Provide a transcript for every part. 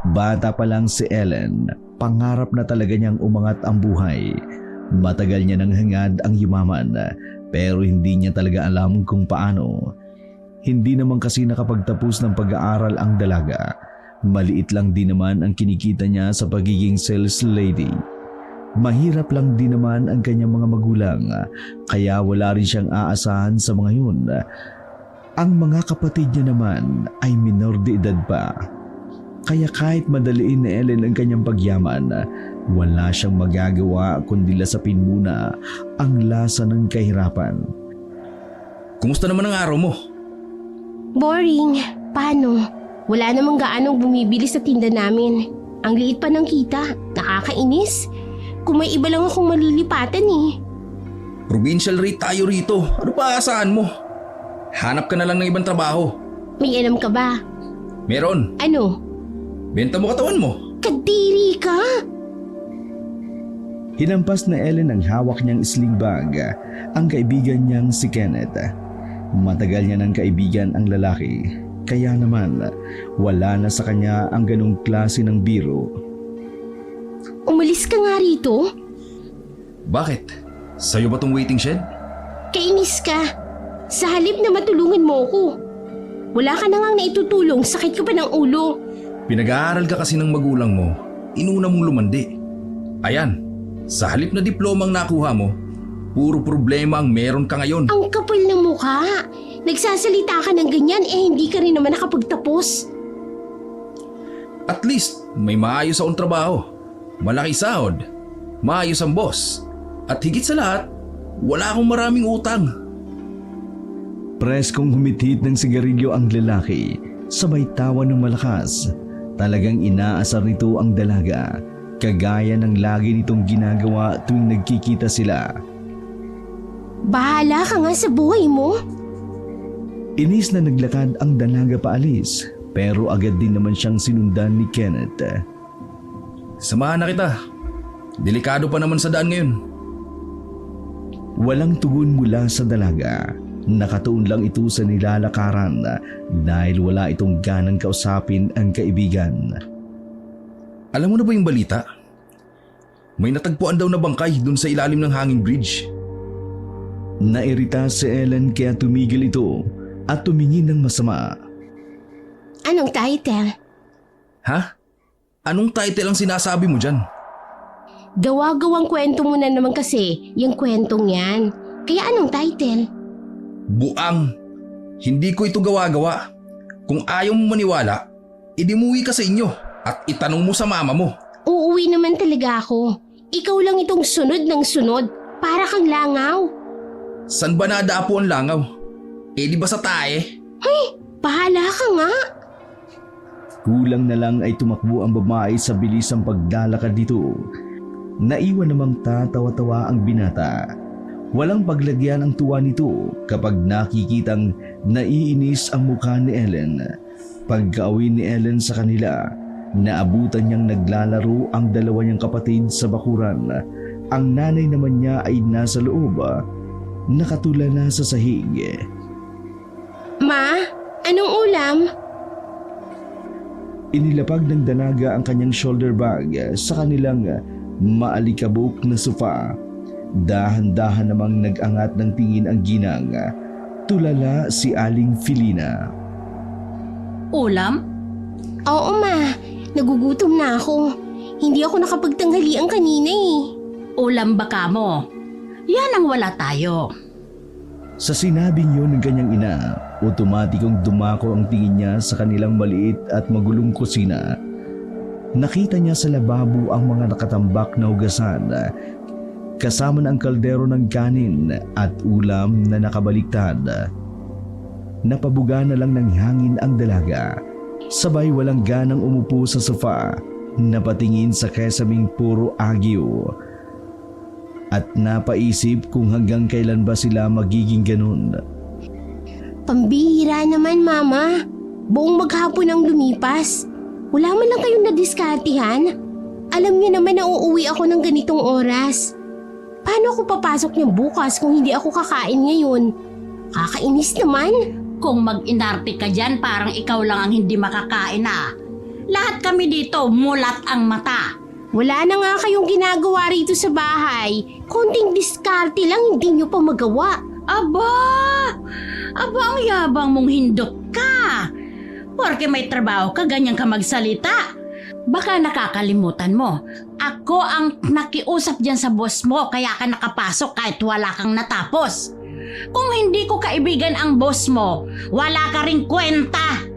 Bata pa lang si Ellen, pangarap na talaga niyang umangat ang buhay. Matagal niya nang hangad ang yumaman, pero hindi niya talaga alam kung paano. Hindi naman kasi nakapagtapos ng pag-aaral ang dalaga. Maliit lang din naman ang kinikita niya sa pagiging sales lady. Mahirap lang din naman ang kanyang mga magulang, kaya wala rin siyang aasahan sa mga yun. Ang mga kapatid niya naman ay minor de edad pa. Kaya kahit madaliin ni Ellen ang kanyang pagyaman, wala siyang magagawa kundi lasapin muna ang lasa ng kahirapan. Kumusta naman ang araw mo? Boring. Paano? Wala namang gaanong bumibili sa tinda namin. Ang liit pa ng kita. Nakakainis. Kung may iba lang akong malilipatan eh. Provincial rate tayo rito. Ano pa aasahan mo? Hanap ka na lang ng ibang trabaho. May alam ka ba? Meron. Ano? Benta mo katawan mo. Kadiri ka? Hinampas na Ellen ang hawak niyang sling bag, ang kaibigan niyang si Kenneth. Matagal niya ng kaibigan ang lalaki, kaya naman wala na sa kanya ang ganong klase ng biro. Umalis ka nga rito? Bakit? Sa'yo ba tong waiting shed? Kainis ka. Sa halip na matulungan mo ko. Wala ka na ngang naitutulong, sakit ka pa ng ulo. Pinag-aaral ka kasi ng magulang mo, inuna mong lumandi. Ayan, sa halip na diplomang nakuha mo, puro problema ang meron ka ngayon. Ang kapal ng mukha. Nagsasalita ka ng ganyan hindi ka rin naman nakapagtapos. At least, may maayos akong trabaho. Malaki sahod, maayos ang boss. At higit sa lahat, wala akong maraming utang. Preskong humithit ng sigarilyo ang lalaki, sabay tawa ng malakas. Talagang inaasar nito ang dalaga, kagaya ng lagi nitong ginagawa tuwing nagkikita sila. Bahala ka nga sa buhay mo. Inis na naglakad ang dalaga paalis, pero agad din naman siyang sinundan ni Kenneth. Samahan na kita. Delikado pa naman sa daan ngayon. Walang tugon mula sa dalaga. Nakatuon lang ito sa nilalakaran dahil wala itong ganang kausapin ang kaibigan. Alam mo na ba yung balita? May natagpuan daw na bangkay dun sa ilalim ng hanging bridge. Nairita si Ellen kaya tumigil ito at tumingin ng masama. Anong title? Ha? Anong title ang sinasabi mo dyan? Gawa-gawang kwento mo na naman kasi yung kwentong yan. Kaya anong title? Buang. Hindi ko ito gawa-gawa. Kung ayaw mo maniwala, idimuwi ka sa inyo at itanong mo sa mama mo. Uuwi naman talaga ako. Ikaw lang itong sunod ng sunod. Para kang langaw. San ba nadapo ang langaw? Di ba sa tae? Hey, bahala ka nga. Kulang na lang ay tumakbo ang babae sa bilisang paglalakad dito. Naiwan namang tatawa-tawa ang binata. Walang paglagyan ang tuwa nito kapag nakikitang naiinis ang mukha ni Ellen. Pagka-uwi ni Ellen sa kanila, naabutan niyang naglalaro ang dalawa niyang kapatid sa bakuran. Ang nanay naman niya ay nasa loob, nakatulala sa sahig. Ma, anong ulam? Inilapag ng dalaga ang kanyang shoulder bag sa kanilang maalikabok na sofa. Dahan-dahan namang nag-angat ng tingin ang ginang. Tulala si Aling Filina. Ulam? Oo ma, nagugutom na ako. Hindi ako nakapagtanghalian kanina eh. Ulam ba ka mo? Yan ang wala tayo. Sa sinabing yun ng kanyang ina, otomatikong dumako ang tingin niya sa kanilang maliit at magulong kusina. Nakita niya sa lababo ang mga nakatambak na hugasan, kasama ng kaldero ng kanin at ulam na nakabaliktad. Napabuga na lang ng hangin ang dalaga. Sabay walang ganang umupo sa sofa, napatingin sa kesaming puro agyo. At napaisip kung hanggang kailan ba sila magiging ganun. Pambihira naman mama. Buong maghapon ang lumipas. Wala man lang kayong nadiskartihan. Alam niyo naman na uuwi ako ng ganitong oras. Paano ako papasok niya bukas kung hindi ako kakain ngayon? Kakainis naman. Kung mag-inarte ka dyan, parang ikaw lang ang hindi makakain ah. Lahat kami dito mulat ang mata. Wala na nga kayong ginagawa rito sa bahay. Konting diskarte lang hindi nyo pa magawa. Aba! Aba, ang yabang mong hindot ka. Porke may trabaho ka, ganyan ka magsalita. Baka nakakalimutan mo. Ako ang nakiusap dyan sa boss mo, kaya ka nakapasok kahit wala kang natapos. Kung hindi ko kaibigan ang boss mo, wala ka ring kwenta.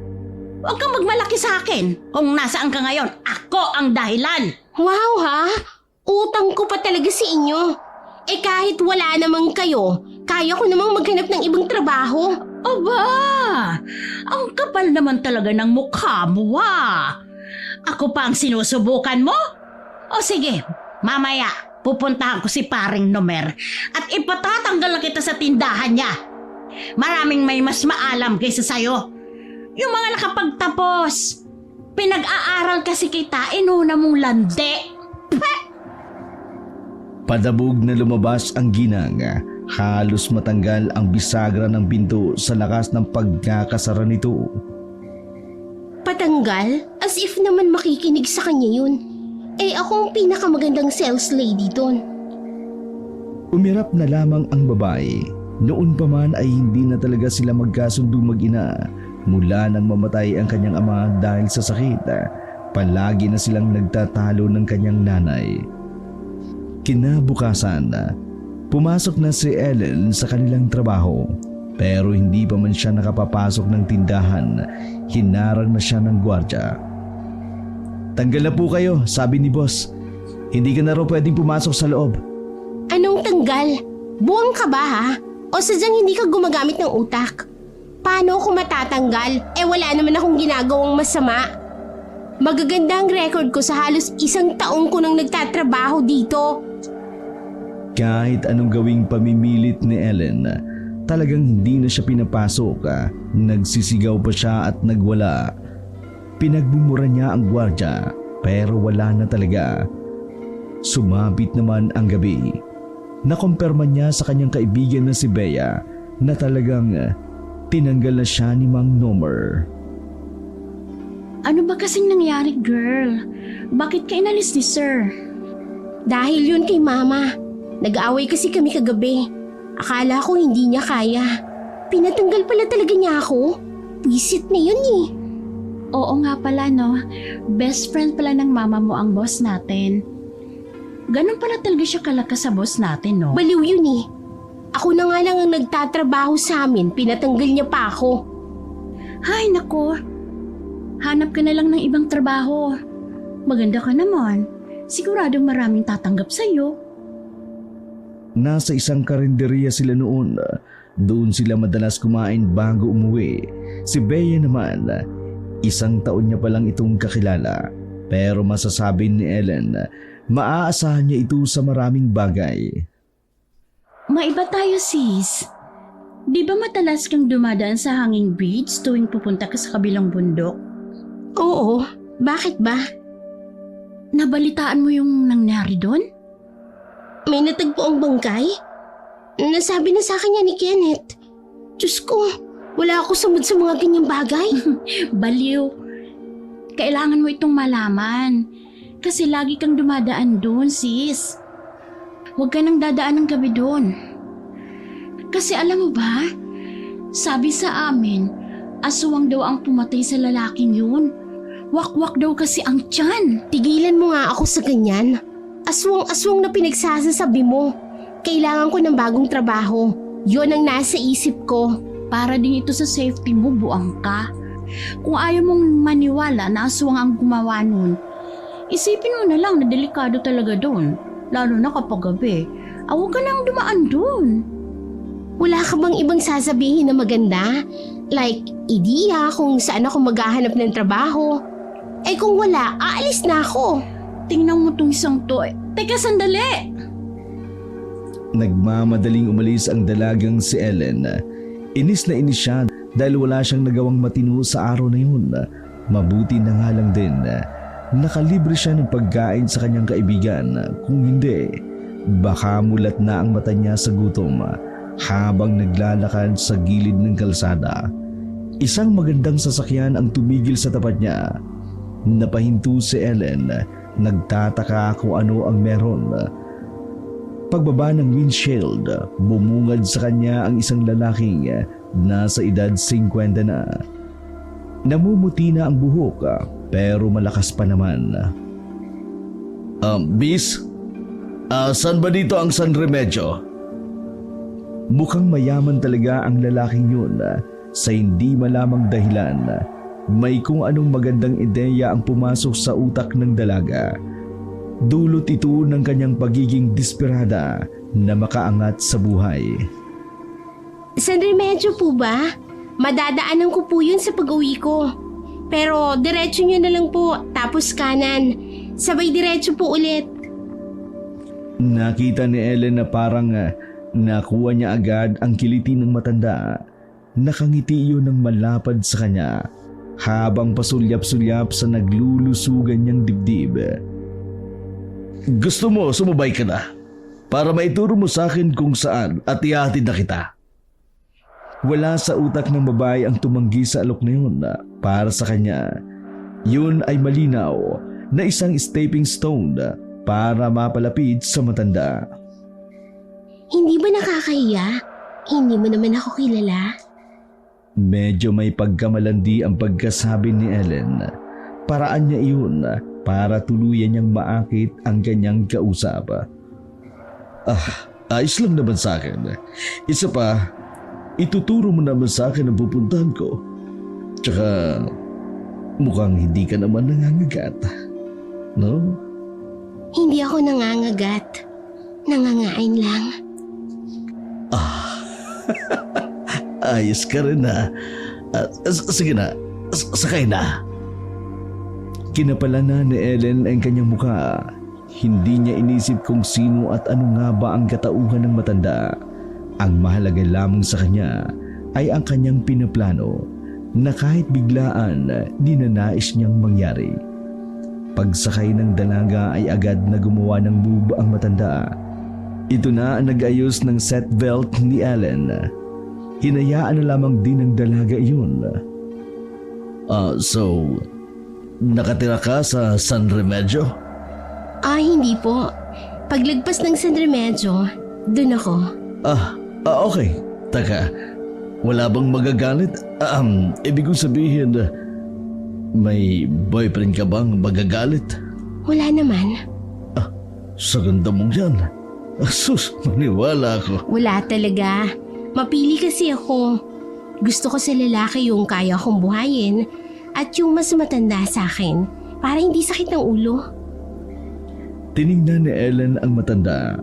Huwag kang magmalaki sa akin. Kung nasaan ka ngayon, ako ang dahilan. Wow ha? Utang ko pa talaga sa inyo. Eh kahit wala namang kayo, kaya ko namang maghanap ng ibang trabaho. Aba! Ang kapal naman talaga ng mukha mo, Ako pa ang sinusubukan mo? O sige, mamaya pupuntahan ko si paring Nomer at ipatatanggal kita sa tindahan niya. Maraming may mas maalam kaysa sayo. Yung mga nakapagtapos. Pinag-aaral kasi kita, inuna mong landi. Padabog na lumabas ang ginang. Halos matanggal ang bisagra ng pinto sa lakas ng pagkakasara nito. Patanggal? As if naman makikinig sa kanya yun. Eh ako ang pinakamagandang sales lady doon. Umirap na lamang ang babae. Noon pa man ay hindi na talaga sila magkasundo mag-ina. Mula nang mamatay ang kanyang ama dahil sa sakit, palagi na silang nagtatalo ng kanyang nanay. Kinabukasan, pumasok na si Ellen sa kanilang trabaho. Pero hindi pa man siya nakapapasok ng tindahan, hinarang na siya ng gwardya. "Tanggal na po kayo," sabi ni boss. "Hindi ka na raw pwedeng pumasok sa loob." Anong tanggal? Buwang ka ba ha? O sadyang hindi ka gumagamit ng utak? Paano ako matatanggal? Eh wala naman akong ginagawang masama. Magaganda ang record ko sa halos 1 taong ko nang nagtatrabaho dito. Kahit anong gawing pamimilit ni Ellen, talagang hindi na siya pinapasok. Nagsisigaw pa siya at nagwala. Pinagbumura niya ang gwardya pero wala na talaga. Sumapit naman ang gabi. Nakumpirma niya sa kanyang kaibigan na si Bea na talagang tinanggal na siya ni Mang Nomer. Ano ba kasing nangyari, girl? Bakit ka inalis ni sir? Dahil yun kay mama. Nag-aaway kasi kami kagabi. Akala ko hindi niya kaya. Pinatanggal pala talaga niya ako. Wisit na yun eh. Oo nga pala, no? Best friend pala ng mama mo ang boss natin. Ganun pala talaga siya kalakas sa boss natin, no? Baliw yun eh. Ako na nga lang ang nagtatrabaho sa amin, pinatanggal niya pa ako. Hay nako, hanap ka na lang ng ibang trabaho. Maganda ka naman. Siguradong maraming tatanggap sa'yo. Nasa isang karinderya sila noon. Doon sila madalas kumain bago umuwi. Si Bea naman, 1 taon niya palang itong kakilala. Pero masasabi ni Ellen, maaasahan niya ito sa maraming bagay. Maiba tayo, sis. Di ba madalas kang dumadaan sa hanging bridge tuwing pupunta ka sa kabilang bundok? Oo, bakit ba? Nabalitaan mo yung nangyari doon? May natagpo ang bangkay? Nasabi na sa akin yan ni Kenneth. Diyos ko, wala ako samad sa mga ganyang bagay. Baliw. Kailangan mo itong malaman. Kasi lagi kang dumadaan doon, sis. Huwag ka nang dadaan ng gabi doon. Kasi alam mo ba, sabi sa amin, aswang daw ang pumatay sa lalaking yun. Wakwak daw kasi ang tiyan. Tigilan mo nga ako sa ganyan. Aswang na pinagsasasabi mo. Kailangan ko ng bagong trabaho. Yun ang nasa isip ko. Para din ito sa safety mo, buang ka. Kung ayaw mong maniwala na aswang ang gumawa nun, isipin mo na lang na delikado talaga doon. Lalo na kapag gabi. Huwag ka nang dumaan doon. Wala ka bang ibang sasabihin na maganda? Like, ideya kung saan ako maghahanap ng trabaho? Eh kung wala, aalis na ako. Tingnan mo tong isang to. Teka, sandali! Nagmamadaling umalis ang dalagang si Ellen. Inis na inis siya dahil wala siyang nagawang matino sa araw na yun. Mabuti na nga lang din. Nakalibre siya ng pagkain sa kanyang kaibigan. Kung hindi, baka mulat na ang mata niya sa gutom habang naglalakad sa gilid ng kalsada. Isang magandang sasakyan ang tumigil sa tapat niya. Napahinto si Ellen, nagtataka kung ano ang meron. Pagbaba ng windshield, bumungad sa kanya ang isang lalaking nasa edad 50 na. Namumuti na ang buhok pero malakas pa naman. Miss, saan ba dito ang San Remedyo? Mukhang mayaman talaga ang lalaking yun sa hindi malamang dahilan. May kung anong magandang ideya ang pumasok sa utak ng dalaga. Dulot ito ng kanyang pagiging desperada na makaangat sa buhay. San Remedyo po ba? Madadaanan ko po yun sa pag-uwi ko. Pero diretso nyo na lang po, tapos kanan. Sabay diretso po ulit. Nakita ni Ellen na parang nakuha niya agad ang kiliti ng matanda. Nakangiti iyon ng malapad sa kanya habang pasulyap-sulyap sa naglulusugan niyang dibdib. Gusto mo sumubay ka na para maituro mo sa akin kung saan at ihatid na kita. Wala sa utak ng babae ang tumanggi sa alok na yun. Para sa kanya, yun ay malinaw na isang stepping stone para mapalapit sa matanda. Hindi ba nakakahiya? Hindi mo naman ako kilala. Medyo may pagkamalandi ang pagkasabi ni Ellen. Paraan niya iyon para tuluyan niyang maakit ang kanyang kausap. Ayos lang naman sa akin. Isa pa, ituturo mo naman sa akin ang pupuntahan ko. Tsaka, mukhang hindi ka naman nangangagat. No? Hindi ako nangangagat. Nangangain lang. Ayos ka rin na. Sige na, sakay na. Kinapala na ni Ellen ang kanyang mukha. Hindi niya inisip kung sino at ano nga ba ang katauhan ng matanda. Ang mahalaga lamang sa kanya ay ang kanyang pinaplano na kahit biglaan ninanais niyang mangyari. Pagsakay ng dalaga ay agad na gumawa ng move ang matanda. Ito na ang nag-ayos ng seat belt ni Ellen. Hinayaan na lamang din ng dalaga iyon. So, nakatira ka sa San Remedyo? Hindi po. Paglagpas ng San Remedyo, dun ako. Okay. Taka, wala bang magagalit? Ibig kong sabihin, may boyfriend ka bang magagalit? Wala naman. Sa ganda mong yan. Sus, maniwala ako. Wala talaga. Mapili kasi ako. Gusto ko sa lalaki yung kaya kong buhayin at yung mas matanda sa akin para hindi sakit ng ulo. Tinignan ni Ellen ang matanda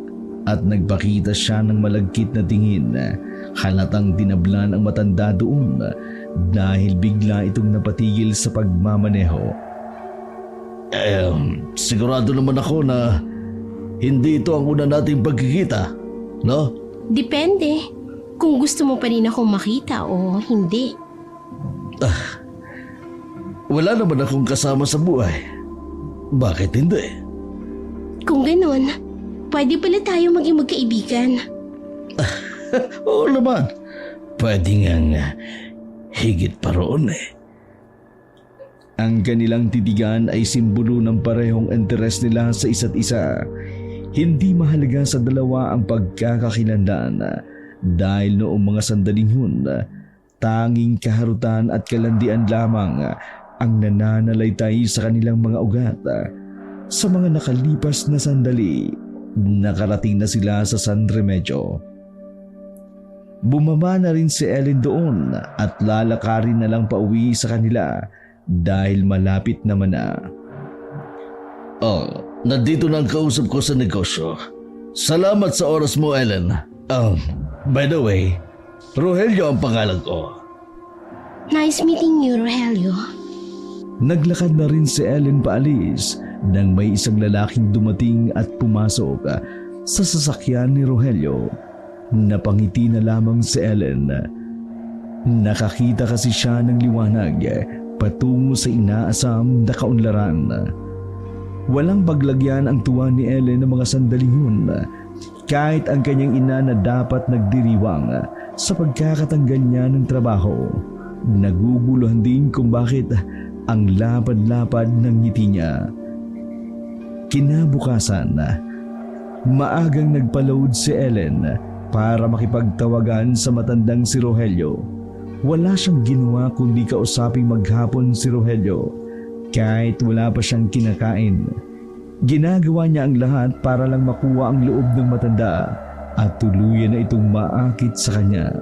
at nagpakita siya ng malagkit na tingin. Halatang dinablan ang matanda doon dahil bigla itong napatigil sa pagmamaneho. Sigurado naman ako na hindi ito ang una nating pagkikita, no? Depende kung gusto mo pa rin akong makita o hindi. Wala naman akong kasama sa buhay. Bakit hindi? Kung ganon, pwede pala tayo maging magkaibigan. Oo naman. Pwede ngang higit pa roon eh. Ang kanilang titigan ay simbolo ng parehong interes nila sa isa't isa. Hindi mahalaga sa dalawa ang pagkakakilanlan dahil noong mga sandaling yun, tanging kaharutan at kalandian lamang ang nananalaytay sa kanilang mga ugat. Sa mga nakalipas na sandali, nakarating na sila sa San Remedyo. Bumaba na rin si Ellen doon at lalakarin na lang pauwi sa kanila dahil malapit naman na. Nandito na ang kausap ko sa negosyo. Salamat sa oras mo, Ellen. By the way, Rogelio ang pangalan ko. Nice meeting you, Rogelio. Naglakad na rin si Ellen paalis nang may isang lalaking dumating at pumasok sa sasakyan ni Rogelio. Napangiti na lamang si Ellen. Nakakita kasi siya ng liwanag patungo sa inaasam na kaunlaran. Walang paglagyan ang tuwa ni Ellen ng mga sandaling yun. Kahit ang kanyang ina na dapat nagdiriwang sa pagkakatanggal niya ng trabaho, naguguluhan din kung bakit ang lapad-lapad ng ngiti niya. Kinabukasan, maagang nagpa-load si Ellen para makipagtawagan sa matandang si Rogelio. Wala siyang ginawa kundi kausaping maghapon si Rogelio kahit wala pa siyang kinakain. Ginagawa niya ang lahat para lang makuha ang loob ng matanda at tuluyan na itong maakit sa kanya.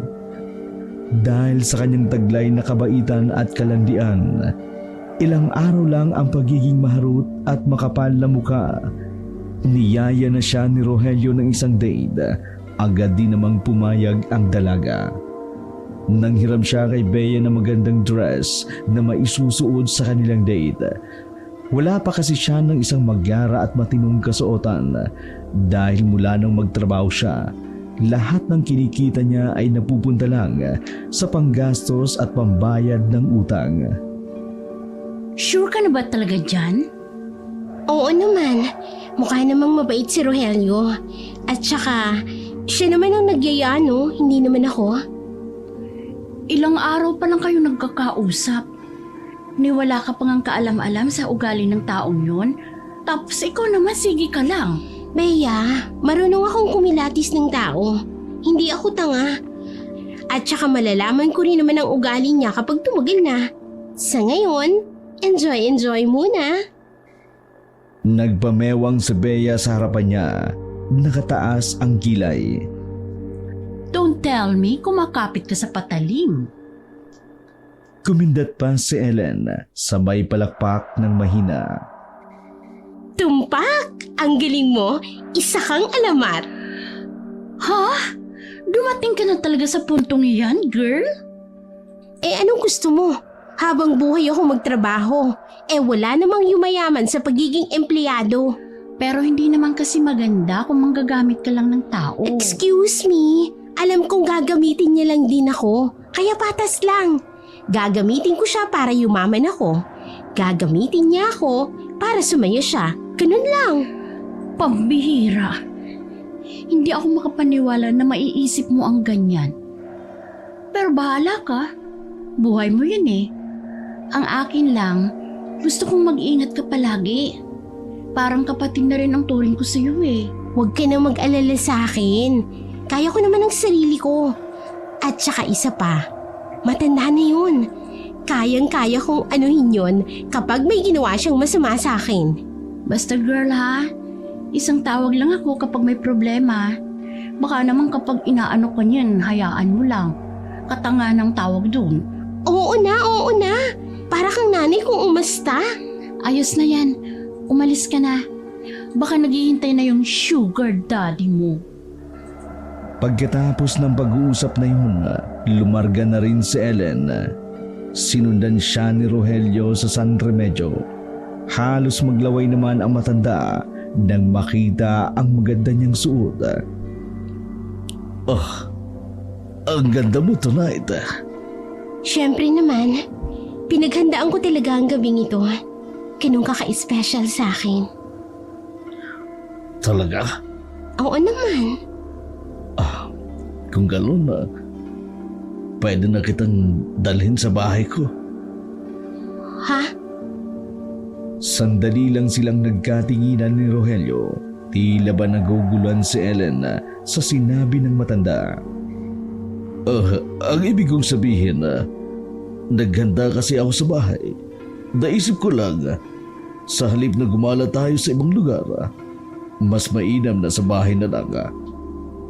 Dahil sa kanyang taglay na kabaitan at kalandian, ilang araw lang ang pagiging maharot at makapal na muka. Niyaya na siya ni Rogelio ng isang date. Agad din namang pumayag ang dalaga. Nanghiram siya kay Bea ng magandang dress na maisusuot sa kanilang date. Wala pa kasi siya ng isang magyara at matinong kasuotan dahil mula nang magtrabaho siya, lahat ng kinikita niya ay napupunta lang sa panggastos at pambayad ng utang. Sure ka na ba talaga dyan? Oo naman. Mukha namang mabait si Rogelio. At saka, siya naman ang nagyaya, no? Hindi naman ako. Ilang araw pa lang kayo nagkakausap. Niwala ka pang ang kaalam-alam sa ugali ng taong yon. Tapos ikaw naman, sige ka lang. Bea, marunong akong kumilatis ng tao. Hindi ako tanga. At saka malalaman ko rin naman ang ugali niya kapag tumagal na. Sa ngayon, enjoy muna. Nagpamewang si Bea sa harapan niya. Nakataas ang kilay. Don't tell me kumakapit ka sa patalim. Kumindat pa si Ellen, sabay palakpak ng mahina. Tumpak! Ang galing mo! Isa kang alamat! Ha? Dumating ka na talaga sa puntong iyan, girl? Eh anong gusto mo? Habang buhay ako magtrabaho, wala namang yumayaman sa pagiging empleyado. Pero hindi naman kasi maganda kung manggagamit ka lang ng tao. Excuse me, alam kong gagamitin niya lang din ako, kaya patas lang. Gagamitin ko siya para yumaman ako. Gagamitin niya ako para sumaya siya. Ganun lang. Pambihira. Hindi ako makapaniwala na maiisip mo ang ganyan. Pero bahala ka. Buhay mo yun eh. Ang akin lang, gusto kong mag-ingat ka palagi. Parang kapatid na rin ang turing ko sa'yo eh. Huwag ka na mag-alala sa akin. Kaya ko naman ang sarili ko. At saka isa pa, matanda na yun. Kayang-kaya kong anuhin yun kapag may ginawa siyang masama sa akin. Basta girl ha, isang tawag lang ako kapag may problema. Baka naman kapag inaano ka niyan, hayaan mo lang. Katanga ng tawag dun. Oo na. Para kang nanay kong umasta. Ayos na yan, umalis ka na. Baka naghihintay na yung sugar daddy mo. Pagkatapos ng pag-uusap na yun, lumarga na rin si Ellen. Sinundan siya ni Rogelio sa San Remedyo. Halos maglaway naman ang matanda nang makita ang maganda niyang suot. Oh, ang ganda mo tonight. Siyempre naman, pinaghandaan ko talaga ang gabing ito. Ganun kaka-special sa akin. Talaga? Oo naman. Kung gano'n pwede na kitang dalhin sa bahay ko. Ha? Sandali lang silang nagkatinginan ni Rogelio. Tila ba naguguluhan si Ellen sa sinabi ng matanda. Ang ibig kong sabihin, naghanda kasi ako sa bahay. Naisip ko lang, sa halip na gumala tayo sa ibang lugar, mas mainam na sa bahay na lang.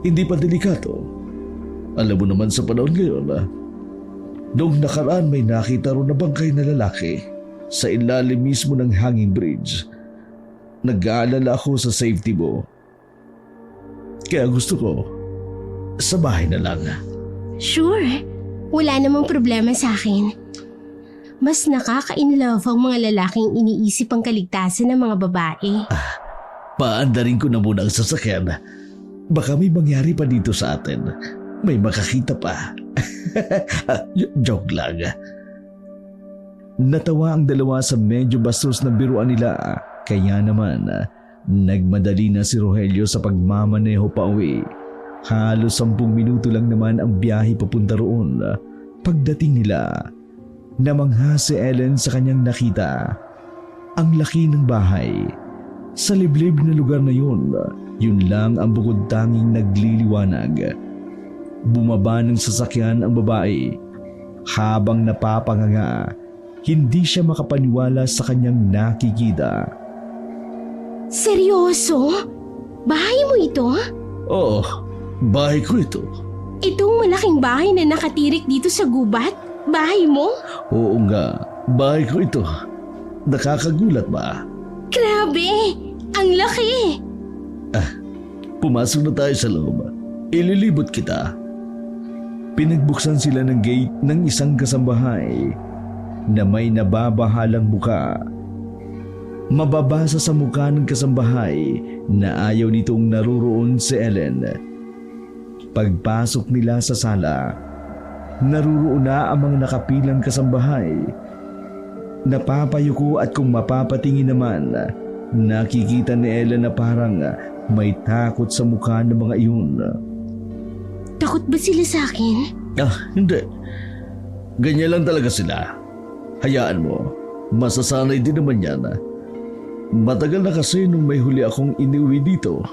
Hindi pa delikato. Alam mo naman sa panahon ngayon, noong nakaraan may nakita ro na bangkay na lalaki sa ilalim mismo ng hanging bridge. Nag-aalala ako sa safety mo. Kaya gusto ko, sa bahay na lang. Sure. Wala namang problema sa akin. Mas nakaka-inlove ang mga lalaking iniisip ang kaligtasan ng mga babae. Paandarin ko na muna ang sasakyan. Baka may mangyari pa dito sa atin. May makakita pa. Joke lang. Natawa ang dalawa sa medyo bastos na biruan nila. Kaya naman, nagmadali na si Rogelio sa pagmamaneho pa uwi. Halos 10 minuto lang naman ang biyahe papunta roon. Pagdating nila, Namangha si Ellen sa kanyang nakita. Ang laki ng bahay. Sa liblib na lugar na yun lang ang bukod tanging nagliliwanag. Bumaba ng sasakyan ang babae. Habang napapanganga, hindi siya makapaniwala sa kanyang nakikita. Seryoso? Bahay mo ito? Oo, bahay ko ito. Itong malaking bahay na nakatirik dito sa gubat? Bahay mo? Oo nga, bahay ko ito. Nakakagulat ba? Grabe! Ang laki! Pumasok na tayo sa loob. Ililibot kita. Pinagbuksan sila ng gate ng isang kasambahay na may nababahalang muka. Mababasa sa mukha ng kasambahay na ayaw nitong naruroon si Ellen. Pagpasok nila sa sala, naruroon na ang mga nakapilang kasambahay. Napapayuko at kung mapapatingin naman, nakikita ni Ellen na parang may takot sa mukha ng mga iyon. Takot ba sila sa akin? Hindi. Ganyan lang talaga sila. Hayaan mo, masasanay din naman yan. Matagal na kasi nung may huli akong iniuwi dito.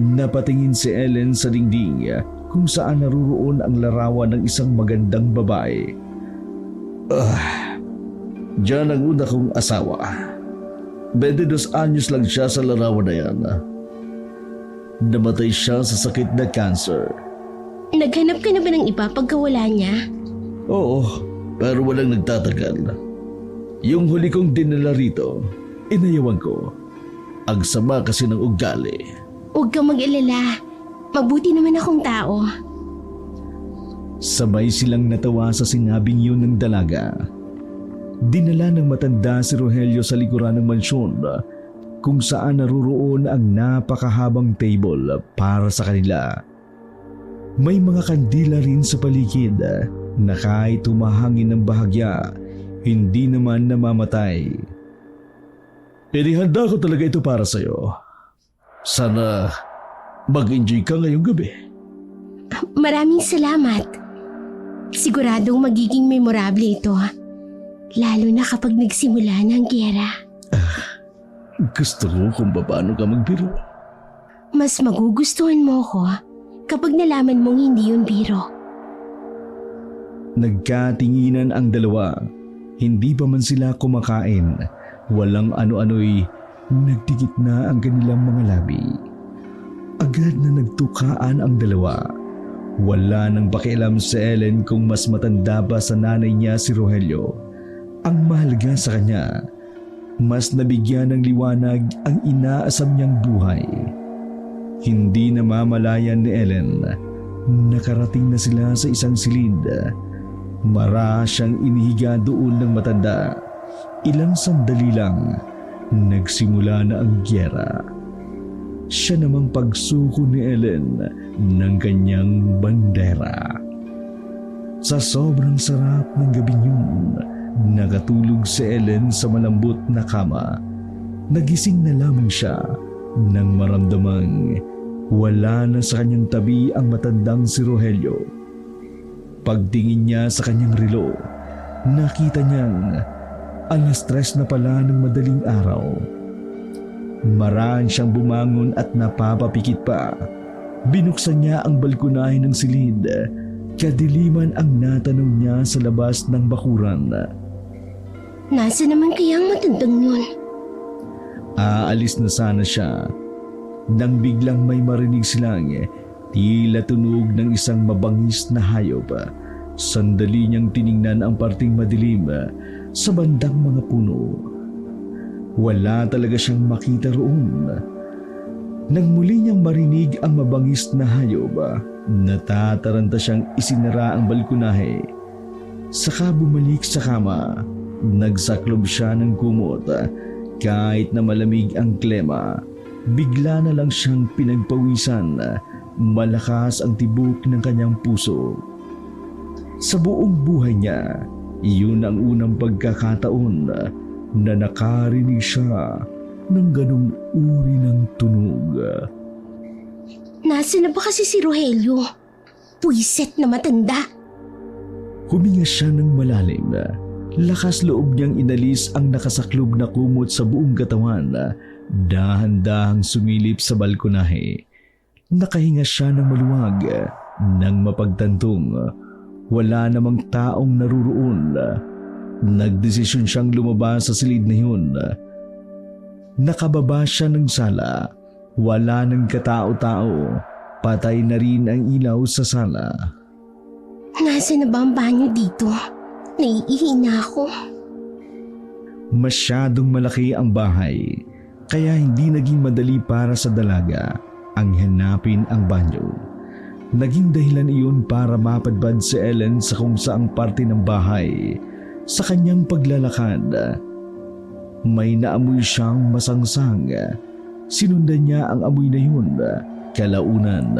Napatingin si Ellen sa dingding kung saan naruroon ang larawan ng isang magandang babae. Diyan ang una kong asawa. 22 anyos lang siya sa larawan na yan. Namatay siya sa sakit na cancer. Naghanap ka na ba ng iba pagkawala niya? Oo, pero walang nagtatagal. Yung huli kong dinala rito, inayawan ko. Ang sama kasi ng ugali. Huwag kang mag-alala. Mabuti naman akong tao. Sabay silang natawa sa sinabing yun ng dalaga. Dinala ng matanda si Rogelio sa likuran ng mansyon kung saan naruroon ang napakahabang table para sa kanila. May mga kandila rin sa paligid na kahit tumahangin ng bahagya, hindi naman namamatay. Inihanda ko talaga ito para sa'yo. Sana mag-enjoy ka ngayong gabi. Maraming salamat. Siguradong magiging memorable ito. Lalo na kapag nagsimula ng giyera. Gusto ko kung paano ka magbiro. Mas magugustuhan mo ko kapag nalaman mong hindi yun biro. Nagkatinginan ang dalawa. Hindi pa man sila kumakain. Walang ano-ano'y nagdikit na ang kanilang mga labi. Agad na nagtukaan ang dalawa. Wala nang pakialam si Ellen kung mas matanda ba sa nanay niya si Rogelio. Ang mahalaga sa kanya, mas nabigyan ng liwanag ang inaasam niyang buhay. Hindi namamalayan ni Ellen, nakarating na sila sa isang silid. Mara siyang inihiga doon ng matanda. Ilang sandali lang, nagsimula na ang giyera. Siya namang pagsuko ni Ellen ng kanyang bandera. Sa sobrang sarap ng gabing yun, nakatulog si Ellen sa malambot na kama. Nagising na lamang siya nang maramdamang wala na sa kanyang tabi ang matandang si Rogelio. Pagtingin niya sa kanyang relo, nakita niyang 3:00 na pala ng madaling araw. Maraan siyang bumangon at napapapikit pa. Binuksan niya ang balkonahe ng silid. Kadiliman ang natanaw niya sa labas ng bakuran. Nasa naman kaya ang matandang yun? Aalis na sana siya nang biglang may marinig silang tila tunog ng isang mabangis na hayop. Sandali niyang tiningnan ang parting madilim sa bandang mga puno. Wala talaga siyang makita roon. Nang muli niyang marinig ang mabangis na hayop, natataranta siyang isinara ang balkonahe. Saka bumalik sa kama. Nagsaklob siya ng kumot. Kahit na malamig ang klema, bigla na lang siyang pinagpawisan. Malakas ang tibok ng kanyang puso. Sa buong buhay niya, iyon ang unang pagkakataon na nakarinig siya ng ganong uri ng tunog. Nasa na ba kasi si Rogelio? Puwiset na matanda. Huminga siya ng malalim. Lakas loob niyang inalis ang nakasaklob na kumot sa buong katawan. Dahan-dahang sumilip sa balkonahe. Nakahinga siya ng maluwag. Nang mapagtantong, wala namang taong naruroon. Nagdesisyon siyang lumabas sa silid na yun. Nakababa siya ng sala. Wala nang katao-tao. Patay na rin ang ilaw sa sala. Nasaan na ba ang banyo dito? Naiihi na ako. Masyadong malaki ang bahay, kaya hindi naging madali para sa dalaga ang hanapin ang banyo. Naging dahilan iyon para mapadbad si Ellen sa kung saang parte ng bahay. Sa kanyang paglalakad, may naamoy siyang masangsang. Sinundan niya ang amoy na yun. Kalaunan,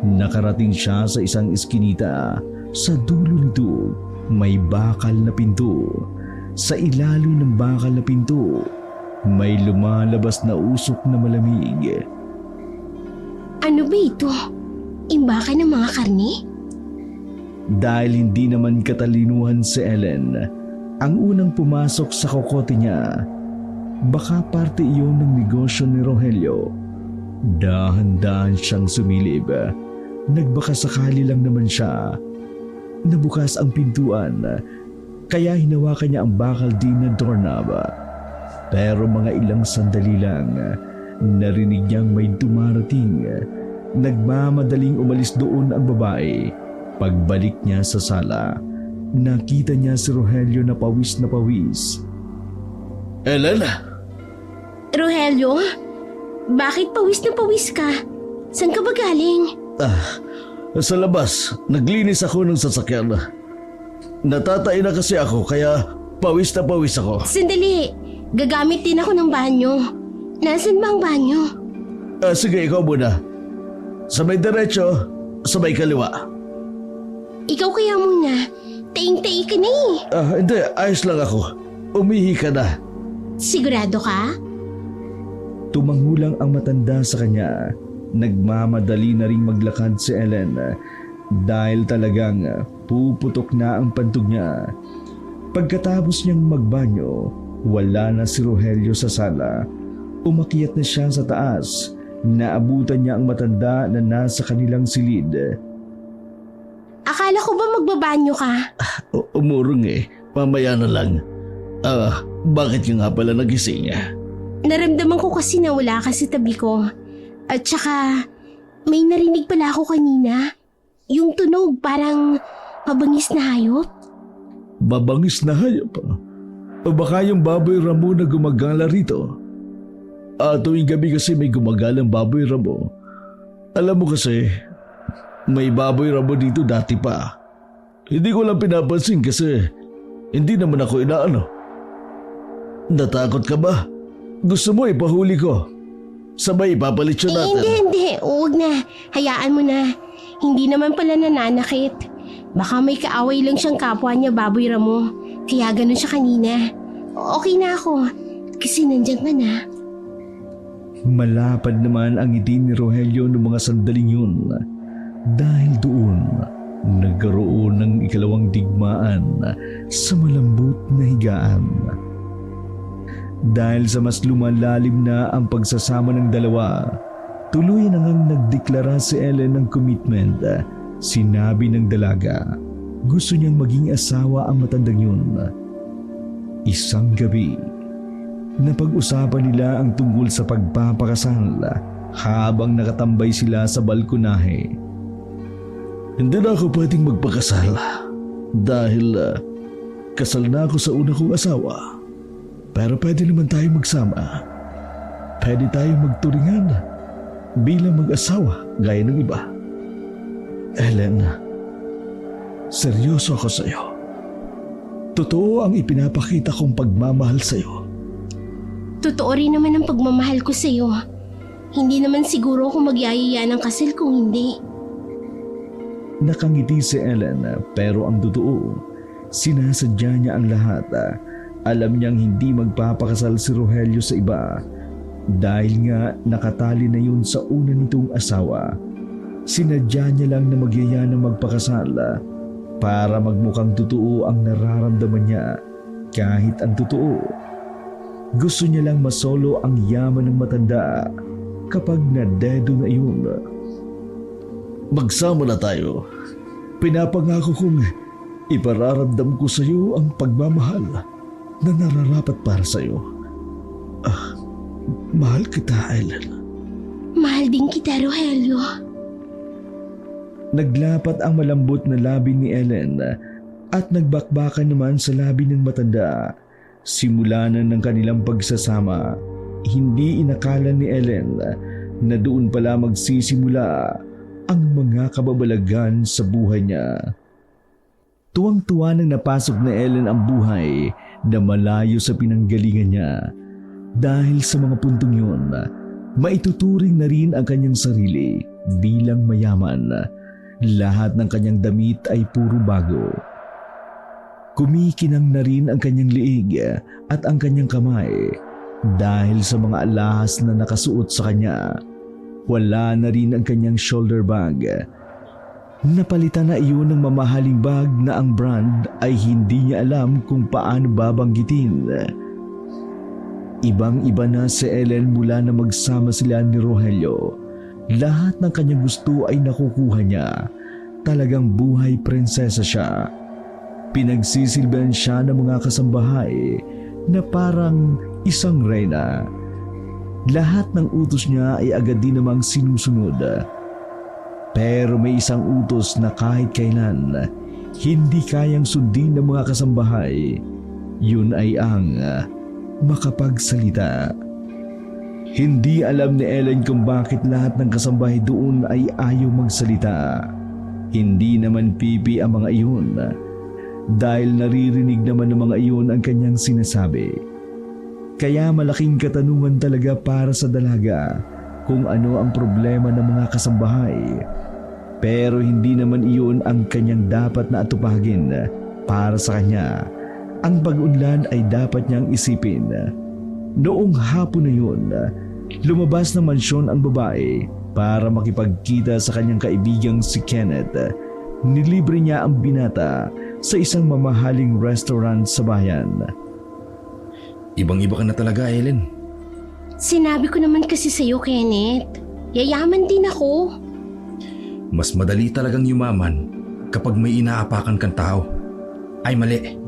nakarating siya sa isang iskinita. Sa dulo nito, may bakal na pinto. Sa ilalim ng bakal na pinto, may lumalabas na usok na malamig. Ano ba ito? Imbaka ng mga karne? Dahil hindi naman katalinuhan si Ellen, ang unang pumasok sa kokote niya. Baka parte iyon ng negosyo ni Rogelio. Dahan-dahan siyang sumilip. Nagbaka sakali lang naman siya. Nabukas ang pintuan, kaya hinawakan niya ang bakal din na doorknob. Pero mga ilang sandali lang, narinig niyang may dumarating. Nagmamadaling umalis doon ang babae. Pagbalik niya sa sala, nakita niya si Rogelio na pawis. Ellen? Rogelio? Bakit pawis na pawis ka? Saan ka ba galing? Sa labas, naglinis ako ng sasakyan. Natatay na kasi ako kaya pawis na pawis ako. Sandali, gagamit din ako ng banyo. Nasaan ba ang banyo? Sige, ikaw muna. Sa may derecho, sa may kaliwa. Ikaw kaya muna. Taing-tai ka na eh. Hindi, ayos lang ako. Umihi ka na. Sigurado ka? Tumangulang ang matanda sa kanya. Nagmamadali na ring maglakad si Ellen dahil talagang puputok na ang pantog niya. Pagkatapos niyang magbanyo, wala na si Rogelio sa sala. Umakyat na siya sa taas. Naabutan niya ang matanda na nasa kanilang silid. Akala ko ba magbabanyo ka? Umurong mamaya na lang. Bakit ka nga pala nagising? Naramdaman ko kasi na wala ka sa tabi ko. At saka, may narinig pala ako kanina. Yung tunog parang mabangis na hayop. Babangis na hayop? O baka yung baboy ramo na gumagala rito? Tuwing gabi kasi may gumagalang baboy ramo. Alam mo kasi, may baboy ramo dito dati pa. Hindi ko lang pinapansin kasi hindi naman ako inaano. Natakot ka ba? Gusto mo ipahuli ko? Sabay ipapalit siya natin. Hindi. Huwag na. Hayaan mo na. Hindi naman pala nananakit. Baka may kaaway lang siyang kapwa niya, baboy ramo. Kaya ganun siya kanina. Okay na ako. Kasi nandyan ka na. Malapad naman ang ngiti ni Rogelio noong mga sandaling yun. Dahil doon, nagkaroon ng ikalawang digmaan sa malambot na higaan. Dahil sa mas lumalalim na ang pagsasama ng dalawa, tuloy na ngang nagdeklara si Ellen ng commitment. Sinabi ng dalaga, gusto niyang maging asawa ang matandang yun. Isang gabi, napag-usapan nila ang tungkol sa pagpapakasal habang nakatambay sila sa balkonahe. Hindi na ako pwedeng magpakasal dahil kasal na ako sa una kong asawa. Pero pwede naman tayo magsama. Pwede tayo magturingan bilang mag-asawa gaya ng iba. Ellen, seryoso ako sa iyo. Totoo ang ipinapakita kong pagmamahal sa iyo. Totoo rin naman ang pagmamahal ko sa iyo. Hindi naman siguro ako magyayaya ng kasal kung hindi. Nakangiti si Ellen pero ang totoo, sinasadya niya ang lahat. Alam niyang hindi magpapakasal si Rogelio sa iba dahil nga nakatali na yun sa una nitong asawa. Sinadya niya lang na magyaya ng magpakasal para magmukhang totoo ang nararamdaman niya kahit ang totoo. Gusto niya lang masolo ang yaman ng matanda kapag nadedo na iyon. Magsama na tayo. Pinapangako kong ipararamdam ko sa iyo ang pagmamahal na nararapat para sa iyo. Mahal kita, Ellen. Mahal din kita, Rogelio. Naglapat ang malambot na labi ni Ellen at nagbakbakan naman sa labi ng matanda. Simula na ng kanilang pagsasama, hindi inakala ni Ellen na doon pala magsisimula ang mga kababalagan sa buhay niya. Tuwang-tuwa nang napasok na Ellen ang buhay na malayo sa pinanggalingan niya. Dahil sa mga puntong yun, maituturing na rin ang kanyang sarili bilang mayaman. Lahat ng kanyang damit ay puro bago. Kumikinang na rin ang kanyang liig at ang kanyang kamay dahil sa mga alahas na nakasuot sa kanya. Wala na rin ang kanyang shoulder bag. Napalitan na iyon ng mamahaling bag na ang brand ay hindi niya alam kung paano babanggitin. Ibang-iba na si Ellen mula na magsama sila ni Rogelio. Lahat ng kanyang gusto ay nakukuha niya. Talagang buhay prinsesa siya. Pinagsisilbihan siya ng mga kasambahay na parang isang reyna. Lahat ng utos niya ay agad din namang sinusunod. Pero may isang utos na kahit kailan hindi kayang sundin ng mga kasambahay. Yun ay ang makapagsalita. Hindi alam ni Ellen kung bakit lahat ng kasambahay doon ay ayaw magsalita. Hindi naman pipi ang mga iyon dahil naririnig naman ng mga iyon ang kanyang sinasabi. Kaya malaking katanungan talaga para sa dalaga kung ano ang problema ng mga kasambahay. Pero hindi naman iyon ang kanyang dapat na atupagin para sa kanya. Ang pag-unlad ay dapat niyang isipin. Noong hapon na yun, lumabas ng mansyon ang babae para makipagkita sa kanyang kaibigang si Kenneth. Nilibre niya ang binata sa isang mamahaling restaurant sa bayan. Ibang-iba ka na talaga, Ellen. Sinabi ko naman kasi sa'yo, Kenneth. Yayaman din ako. Mas madali talagang yumaman kapag may inaapakan kang tao. Ay mali.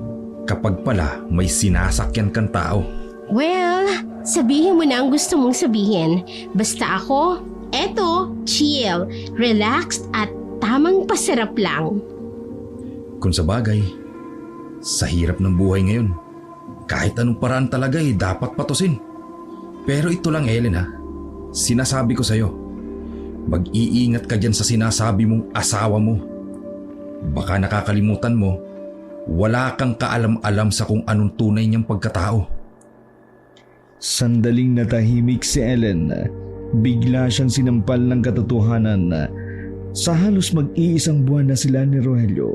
Kapag pala may sinasakyan kang tao. Well, sabihin mo na ang gusto mong sabihin. Basta ako, eto, chill, relaxed at tamang pasarap lang. Kung sa bagay, sa hirap ng buhay ngayon, kahit anong paraan talaga dapat patusin. Pero ito lang, Ellen ha, sinasabi ko sa'yo, mag-iingat ka dyan sa sinasabi mong asawa mo. Baka nakakalimutan mo, wala kang kaalam-alam sa kung anong tunay niyang pagkatao. Sandaling natahimik si Ellen. Bigla siyang sinampal ng katotohanan. Sa halos mag-iisang buwan na sila ni Rogelio,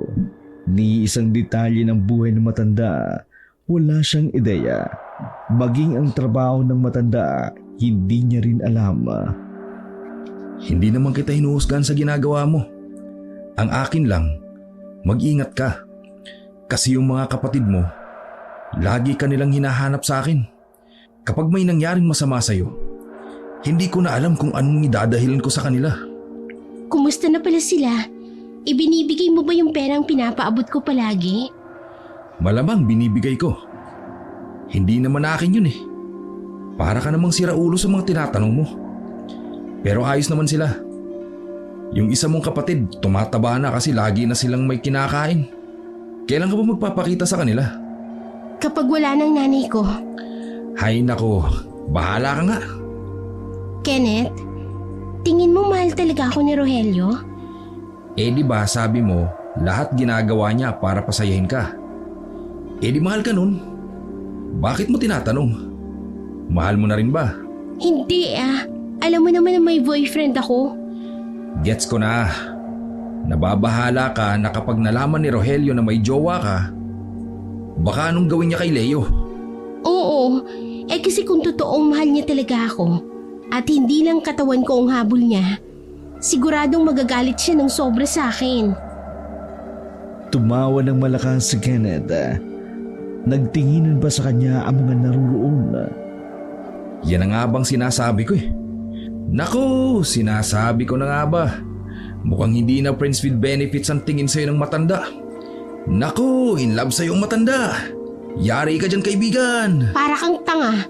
ni isang detalye ng buhay ng matanda, wala siyang ideya. Maging ang trabaho ng matanda, hindi niya rin alam. Hindi naman kita hinuhusgahan sa ginagawa mo. Ang akin lang, mag-ingat ka. Kasi yung mga kapatid mo, lagi ka nilang hinahanap sa akin. Kapag may nangyaring masama sa'yo, hindi ko na alam kung anong idadahilan ko sa kanila. Kumusta na pala sila? Ibinibigay mo ba yung perang pinapaabot ko palagi? Malamang binibigay ko. Hindi naman akin yun eh. Para ka namang siraulo sa mga tinatanong mo. Pero ayos naman sila. Yung isa mong kapatid, tumataba na kasi lagi na silang may kinakain. Kailan ka ba magpapakita sa kanila? Kapag wala ng nanay ko. Hay nako, bahala ka nga. Kenneth, tingin mo mahal talaga ako ni Rogelio? Eh di ba sabi mo, lahat ginagawa niya para pasayahin ka. Eh di mahal ka nun. Bakit mo tinatanong? Mahal mo na rin ba? Hindi Alam mo naman na may boyfriend ako. Gets ko na. Nababahala ka na kapag nalaman ni Rogelio na may jowa ka, baka anong gawin niya kay Leo? Oo, kasi kung totoong mahal niya talaga ako at hindi lang katawan ko ang habol niya, siguradong magagalit siya ng sobra sa akin. Tumawa ng malakas si Kenneth. Nagtinginan pa sa kanya ang mga naruroon. Yan ang nga bang sinasabi ko eh. Naku, sinasabi ko na nga ba. Mukhang hindi na friends with benefits ang tingin sa'yo ng matanda. Naku, in love sa'yo ang matanda. Yari ka dyan, kaibigan. Para kang tanga.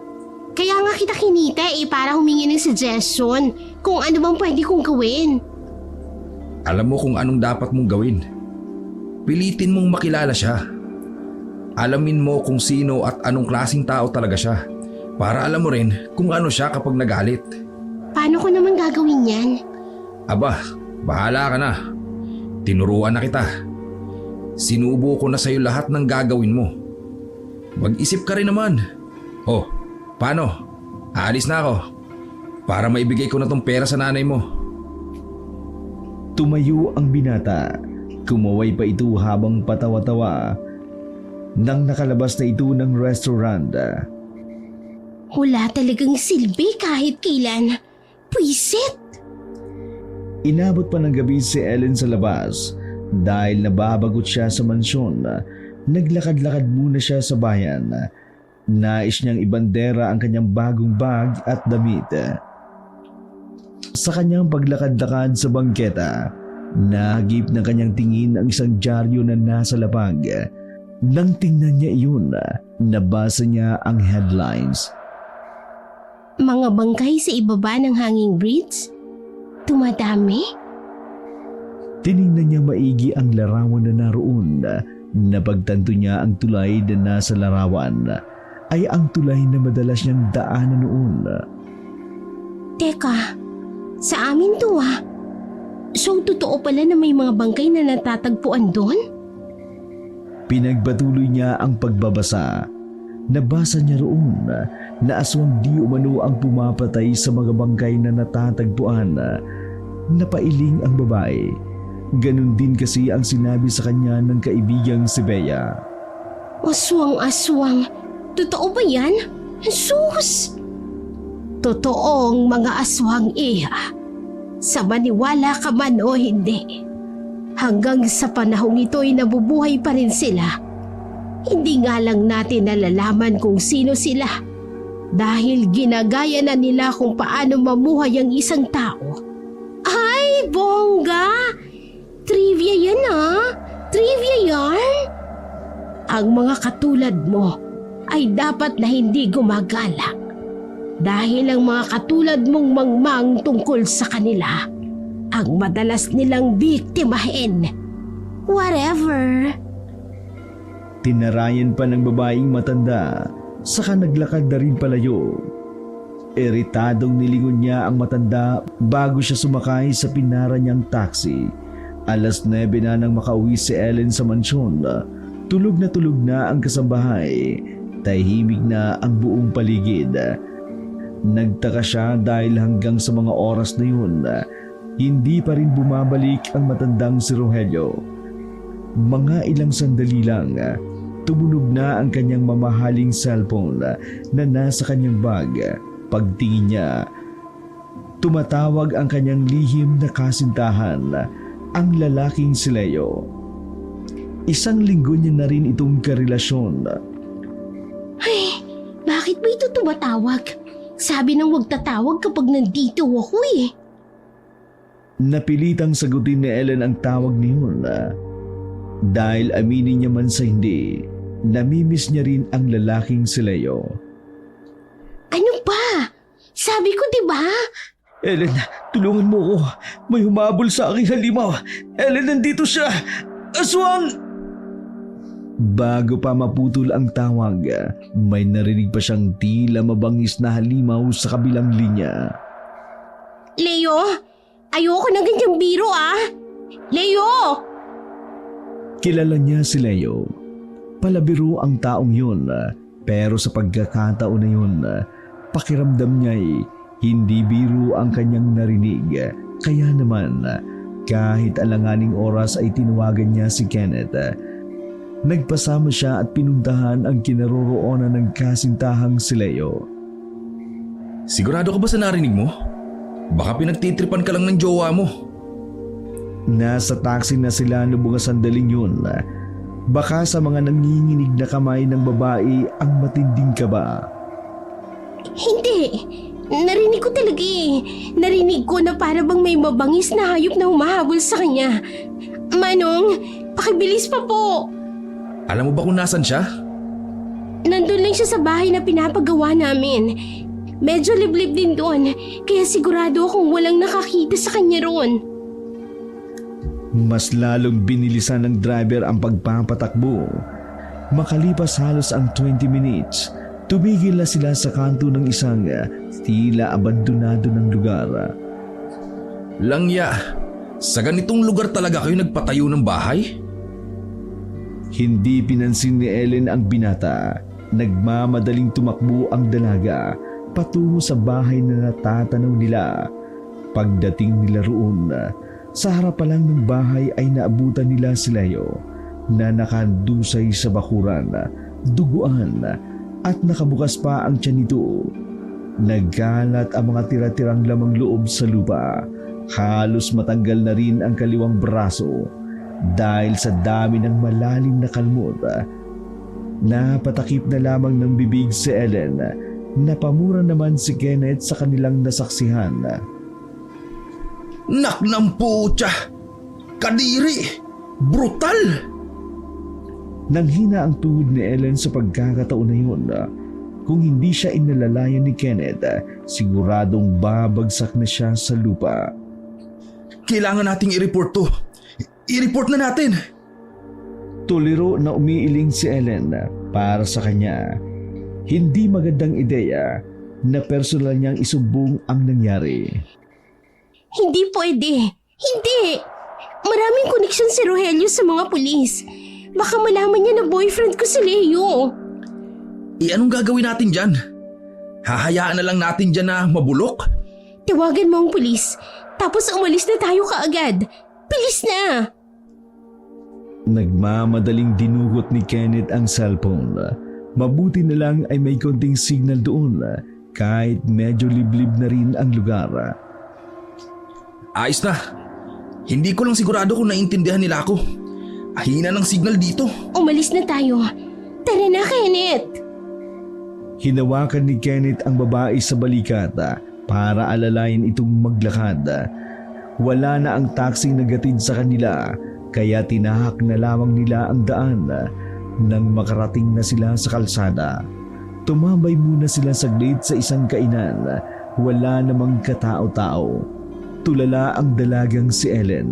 Kaya nga kita kinita para humingi ng suggestion kung ano bang pwede kong gawin. Alam mo kung anong dapat mong gawin. Pilitin mong makilala siya. Alamin mo kung sino at anong klaseng tao talaga siya. Para alam mo rin kung ano siya kapag nagalit. Paano ko naman gagawin yan? Aba, bahala ka na. Tinuruan na kita. Sinubo ko na sa'yo lahat ng gagawin mo. Mag-isip ka rin naman. Oh, paano? Aalis na ako. Para maibigay ko na tong pera sa nanay mo. Tumayo ang binata. Kumaway pa ito habang patawa-tawa nang nakalabas na ito ng restaurant. Wala talagang silbi kahit kailan. Pwisit! Inabot pa ng gabi si Ellen sa labas dahil nababagot siya sa mansyon. Naglakad-lakad muna siya sa bayan. Nais niyang ibandera ang kanyang bagong bag at damit. Sa kanyang paglakad-lakad sa bangketa, nahagip ng kanyang tingin ang isang dyaryo na nasa lapag. Nang tingnan niya iyon, nabasa niya ang headlines. Mga bangkay sa ibaba ng hanging bridge? Tumadami? Tiningnan niya maigi ang larawan na naroon. Napagtanto niya ang tulay na nasa larawan ay ang tulay na madalas niyang daanan noon. Teka, sa amin to ah. So totoo pala na may mga bangkay na natatagpuan doon? Pinagpatuloy niya ang pagbabasa. Nabasa niya roon na aswang di umano ang pumapatay sa mga bangkay na natatagpuan. Napailing ang babae. Ganon din kasi ang sinabi sa kanya ng kaibigang si Bea. Aswang-aswang. Totoo ba yan? Sus! Totoong mga aswang iha. Sa maniwala ka man o hindi. Hanggang sa panahong ito'y nabubuhay pa rin sila. Hindi nga lang natin nalalaman kung sino sila. Dahil ginagaya na nila kung paano mamuhay ang isang tao. Ay, bongga! Trivia yan ah! Trivia yan! Ang mga katulad mo ay dapat na hindi gumagalak. Dahil ang mga katulad mong mangmang tungkol sa kanila ang madalas nilang biktimahin. Whatever. Tinarayan pa ng babaeng matanda, saka naglakad na rin palayo. Iritadong nilingon niya ang matanda bago siya sumakay sa pinara niyang taxi. 9:00 na nang makauwi si Ellen sa mansyon. Tulog na ang kasambahay. Tahimik na ang buong paligid. Nagtaka siya dahil hanggang sa mga oras na yun, hindi pa rin bumabalik ang matandang si Rogelio. Mga ilang sandali lang, tumunog na ang kanyang mamahaling cellphone na nasa kanyang bag. Pagtingin niya, tumatawag ang kanyang lihim na kasintahan, ang lalaking si Leo. 1 linggo niya na rin itong karelasyon. Ay, bakit ba ito tumatawag? Sabi nang huwag tatawag kapag nandito ako eh. Napilitang sagutin ni Ellen ang tawag niyon. Dahil aminin niya man sa hindi, namimiss niya rin ang lalaking si Leo. Ano ba? Sabi ko diba? Ellen, tulungan mo ko. May humabol sa aking halimaw. Ellen, nandito siya! Aswang! Bago pa maputol ang tawag, may narinig pa siyang tila mabangis na halimaw sa kabilang linya. Leo, ayoko ng ganyang biro ah! Leo! Kilala niya si Leo. Palabiro ang taong yun, pero sa pagkakataon na yun, pakiramdam niya'y hindi biro ang kanyang narinig. Kaya naman, kahit alanganing oras ay tinawagan niya si Kenneth. Nagpasama siya at pinuntahan ang kinaroroonan ng kasintahang si Leo. Sigurado ka ba sa narinig mo? Baka pinagtitripan ka lang ng jowa mo. Nasa taxi na sila noong mga sandaling yun. Baka sa mga nanginginig na kamay ng babae ang matinding kaba. Hindi. Narinig ko talaga eh. Narinig ko na para bang may mabangis na hayop na humahabol sa kanya. Manong, pakibilis pa po. Alam mo ba kung nasan siya? Nandun lang siya sa bahay na pinapagawa namin. Medyo liblib din doon, kaya sigurado akong walang nakakita sa kanya roon. Mas lalong binilisan ng driver ang pagpapatakbo. Makalipas halos ang 20 minutes, tumigil na sila sa kanto ng isang tila abandonado ng lugar. Langya, sa ganitong lugar talaga kayo nagpatayo ng bahay? Hindi pinansin ni Ellen ang binata. Nagmamadaling tumakbo ang dalaga patungo sa bahay na natatanaw nila. Pagdating nila roon, sa harap pa lang ng bahay ay naabutan nila si Leo na nakandusay sa bakuran, duguan at nakabukas pa ang tiyan nito. Nagkalat ang mga tira-tirang lamang loob sa lupa. Halos matanggal na rin ang kaliwang braso dahil sa dami ng malalim na kalmot. Napatakip na lamang ng bibig si Ellen. Napamura naman si Kenneth sa kanilang nasaksihan. Naknampucha! Kadiri! Brutal! Nanghina ang tuhod ni Ellen sa pagkakataon na yun. Kung hindi siya inalalayan ni Kenneth, siguradong babagsak na siya sa lupa. Kailangan nating i-report to. I-report na natin! Tuliro na umiiling si Ellen para sa kanya. Hindi magandang ideya na personal niyang isumbong ang nangyari. Hindi pwede. Hindi. Maraming koneksyon si Rogelio sa mga pulis. Baka malaman niya na boyfriend ko si Leo. Anong gagawin natin dyan? Hahayaan na lang natin dyan na mabulok? Tawagan mo ang pulis. Tapos umalis na tayo kaagad. Bilis na! Nagmamadaling dinugot ni Kenneth ang cellphone. Mabuti na lang ay may konting signal doon kahit medyo liblib na rin ang lugar. Ayos na. Hindi ko lang sigurado kung naintindihan nila ako. Ahina ng signal dito. Umalis na tayo. Tara na, Kenneth! Hinawakan ni Kenneth ang babae sa balikat para alalayan itong maglakad. Wala na ang taxing nagatid sa kanila kaya tinahak na lamang nila ang daan. Nang makarating na sila sa kalsada, tumambay muna sila saglit sa isang kainan. Wala namang katao-tao. Tulala ang dalagang si Ellen.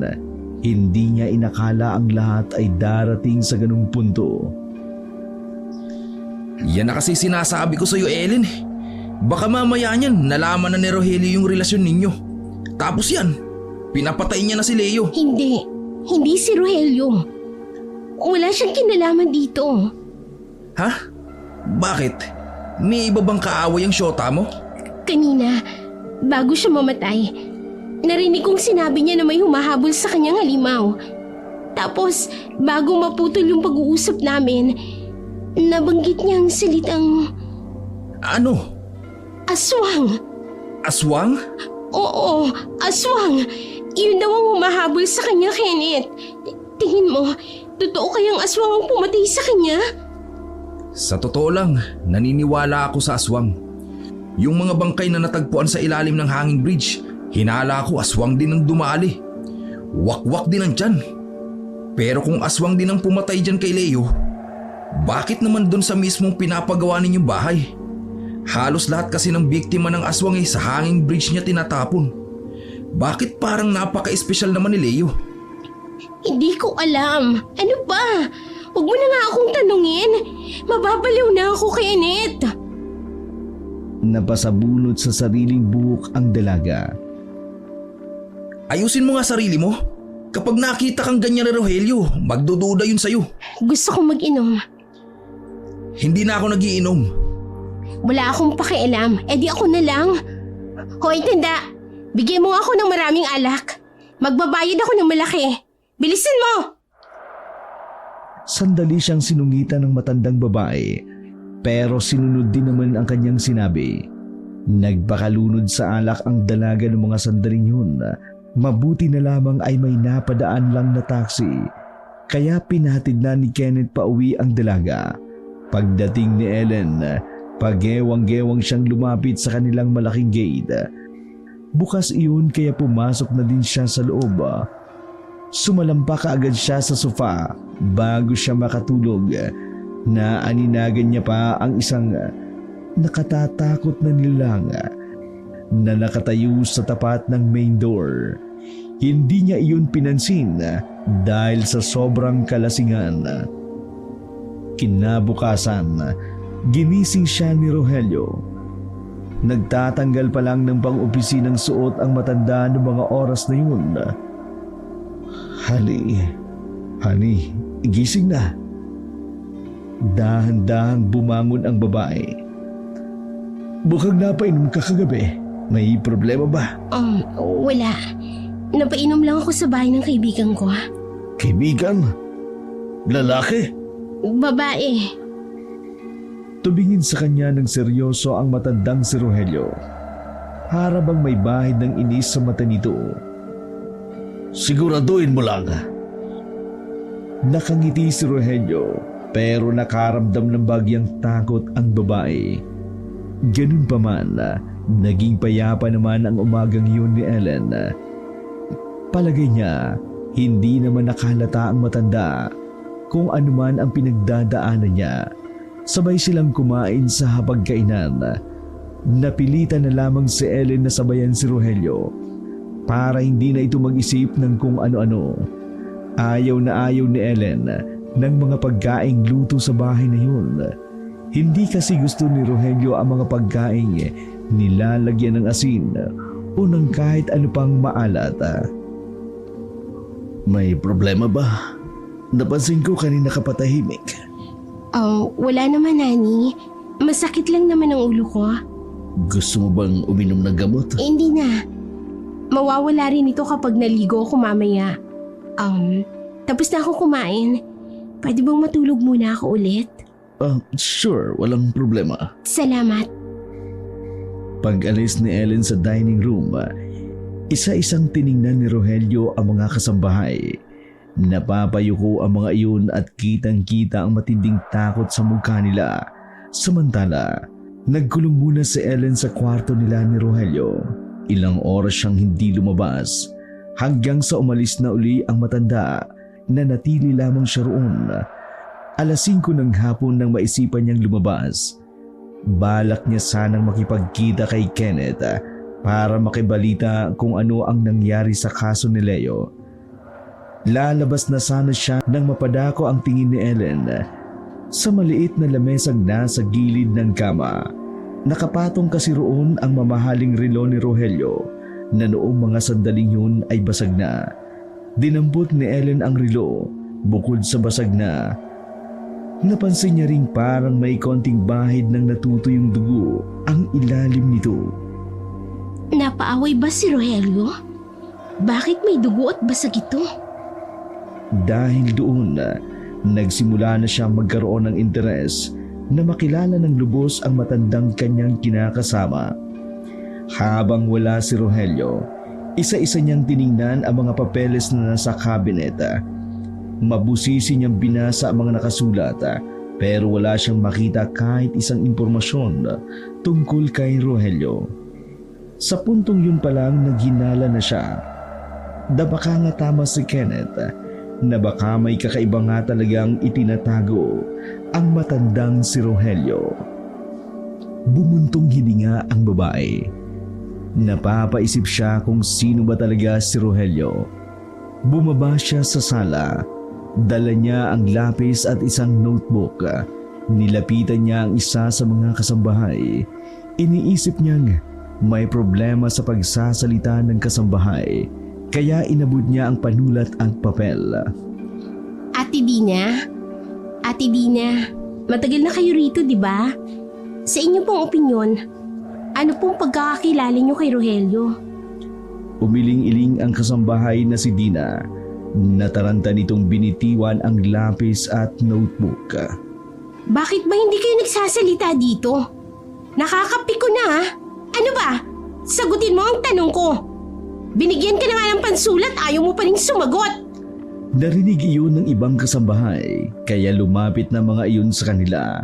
Hindi niya inakala ang lahat ay darating sa ganung punto. Yan na kasi sinasabi ko sa iyo, Ellen. Baka mamaya niyan nalaman na ni Rogelio yung relasyon ninyo. Tapos yan, pinapatay niya na si Leo. Hindi si Rogelio. Wala siyang kinalaman dito. Ha? Bakit? May iba bang kaaway ang syota mo? Kanina, bago siya mamatay, narinig kong sinabi niya na may humahabol sa kanyang halimaw. Tapos, bago maputol yung pag-uusap namin, nabanggit niya ang salitang Ano? aswang. Aswang? Oo, aswang. Yun daw ang humahabol sa kanya, Kenneth. Tingin mo, totoo kayang aswang ang pumatay sa kanya? Sa totoo lang, naniniwala ako sa aswang. Yung mga bangkay na natagpuan sa ilalim ng hanging bridge, hinala ko aswang din ang dumali. Wakwak din ang tiyan. Pero kung aswang din ang pumatay dyan kay Leo, bakit naman dun sa mismong pinapagawa ninyong bahay? Halos lahat kasi ng biktima ng aswang sa hanging bridge niya tinatapon. Bakit parang napaka-espesyal naman ni Leo? Hindi ko alam. Ano ba? Huwag mo na nga akong tanungin. Mababaliw na ako, Kenneth. Napasabunot sa sariling buhok ang dalaga. Ayusin mo nga sarili mo. Kapag nakita kang ganyan na Rogelio, magdududa yun sa'yo. Gusto kong mag-inom. Hindi na ako nagiinom. Wala akong pakialam. E di ako na lang. Hoy, tanda. Bigyan mo ako ng maraming alak. Magbabayad ako ng malaki. Bilisan mo! Sandali siyang sinungitan ng matandang babae, pero sinunod din naman ang kanyang sinabi. Nagpakalunod sa alak ang dalaga ng mga sandaling yun. Mabuti na lamang ay may napadaan lang na taxi, kaya pinatid na ni Kenneth pauwi ang dalaga. Pagdating ni Ellen, pagewang-gewang siyang lumapit sa kanilang malaking gate. Bukas iyon kaya pumasok na din siya sa loob. Sumalampa kaagad siya sa sofa bago siya makatulog. Naaninagan niya pa ang isang nakatatakot na nilalang na nakatayo sa tapat ng main door. Hindi niya iyon pinansin dahil sa sobrang kalasingan. Kinabukasan, ginising siya ni Rogelio. Nagtatanggal pa lang ng pang-opisinang suot ang matanda ng mga oras na yun. Honey, gising na. Dahan-dahang bumangon ang babae. Mukhang napainom ka kagabi. May problema ba? Wala. Napainom lang ako sa bahay ng kaibigan ko. Kaibigan? Lalaki? Babae. Tumingin sa kanya ng seryoso ang matandang si Rogelio. Para bang may bahid ng inis sa mata nito. Siguraduhin mo lang. Nakangiti si Rogelio pero nakaramdam ng bagyang takot ang babae. Ganun pa man, naging payapa naman ang umagang yun ni Ellen. Palagay niya, hindi naman nakalata ang matanda kung anuman ang pinagdadaanan niya. Sabay silang kumain sa hapagkainan. Napilitan na lamang si Ellen na sabayan si Rogelio para hindi na ito mag-isip ng kung ano-ano. Ayaw na ayaw ni Ellen ng mga pagkaing luto sa bahay na yun. Hindi kasi gusto ni Rogelio ang mga pagkaing nilalagyan ng asin o ng kahit ano pang maalat. May problema ba? Napansin ko kanina ka patahimik. Wala naman, Nani. Masakit lang naman ang ulo ko. Gusto mo bang uminom ng gamot? Hindi na. Mawawala rin ito kapag naligo ako mamaya. Tapos na ako kumain. Pwede bang matulog muna ako ulit? Sure, walang problema. Salamat. Pag-alis ni Ellen sa dining room, isa-isang tiningnan ni Rogelio ang mga kasambahay. Napapayuko ang mga iyon at kitang-kita ang matinding takot sa mukha nila. Samantala, nagkulong muna si Ellen sa kwarto nila ni Rogelio. Ilang oras siyang hindi lumabas hanggang sa umalis na uli ang matanda na natili lamang siya roon. 5:00 ng hapon nang maisipan niyang lumabas. Balak niya sanang makipagkita kay Kenneth para makibalita kung ano ang nangyari sa kaso ni Leo. Lalabas na sana siya nang mapadako ang tingin ni Ellen sa maliit na lamesang nasa gilid ng kama. Nakapatong kasi roon ang mamahaling relo ni Rogelio na noong mga sandaling yun ay basag na. Dinampot ni Ellen ang relo. Bukod sa basag na, napansin niya ring parang may konting bahid ng natutuyong dugo ang ilalim nito. Napaaway ba si Rogelio? Bakit may dugo at basag ito? Dahil doon, nagsimula na siya magkaroon ng interes na makilala ng lubos ang matandang kanyang kinakasama. Habang wala si Rogelio, isa-isa niyang tiningnan ang mga papeles na nasa cabinet. Mabusisi niyang binasa ang mga nakasulat pero wala siyang makita kahit isang impormasyon tungkol kay Rogelio. Sa puntong yun pa lang naghinala na siya. Baka nga tama si Kenneth na baka may kakaiba nga talagang itinatago ang matandang si Rogelio. Bumuntong hininga ang babae. Napapaisip siya kung sino ba talaga si Rogelio. Bumaba siya sa sala. Dala niya ang lapis at isang notebook. Nilapitan niya ang isa sa mga kasambahay. Iniisip niyang may problema sa pagsasalita ng kasambahay. Kaya inabot niya ang panulat at papel. Ate Dina, matagal na kayo rito, di ba? Sa inyo pong opinyon, ano pong pagkakakilala niyo kay Rogelio? Umiling-iling ang kasambahay na si Dina. Nataranta nitong binitiwan ang lapis at notebook. Bakit ba hindi kayo nagsasalita dito? Nakakapiko na. Ano ba? Sagutin mo ang tanong ko. Binigyan ka na nga ng pansulat, ayaw mo pa rin sumagot. Narinig iyon ng ibang kasambahay kaya lumapit na mga iyon sa kanila.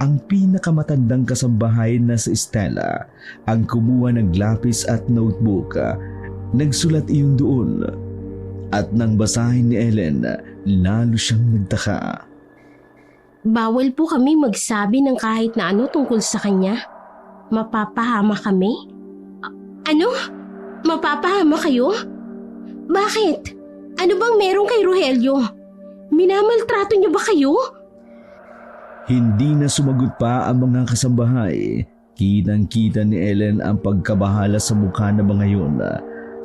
Ang pinakamatandang kasambahay na si Stella ang kumuha ng lapis at notebook. Nagsulat iyon doon. At nang basahin ni Ellen, lalo siyang nagtaka. Bawal po kami magsabi ng kahit na ano tungkol sa kanya. Mapapahama kami? Ano? Mapapahama kayo? Bakit? Ano bang meron kay Rogelio? Minamaltrato niyo ba kayo? Hindi na sumagot pa ang mga kasambahay. Kitang-kita ni Ellen ang pagkabahala sa mukha ng mga yun.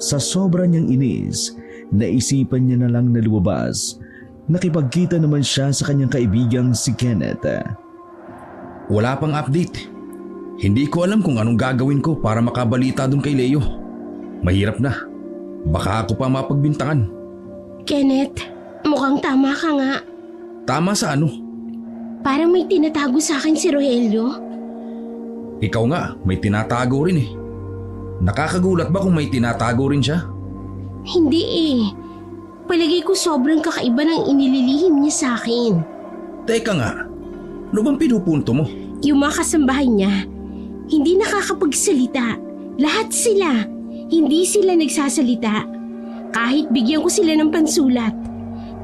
Sa sobra niyang inis, naisipan niya na lang na lumabas. Nakipagkita naman siya sa kanyang kaibigang si Kenneth. Wala pang update. Hindi ko alam kung anong gagawin ko para makabalita dun kay Leo. Mahirap na. Baka ako pa mapagbintangan. Kenneth, mukhang tama ka nga. Tama sa ano? Parang may tinatago sa akin si Rogelio. Ikaw nga, may tinatago rin eh. Nakakagulat ba kung may tinatago rin siya? Hindi eh. Palagay ko sobrang kakaiba ng inililihim niya sa akin. Teka nga, ano bang pinupunto mo? Yung mga kasambahay niya, hindi nakakapagsalita. Lahat sila, hindi sila nagsasalita. Kahit bigyan ko sila ng pansulat,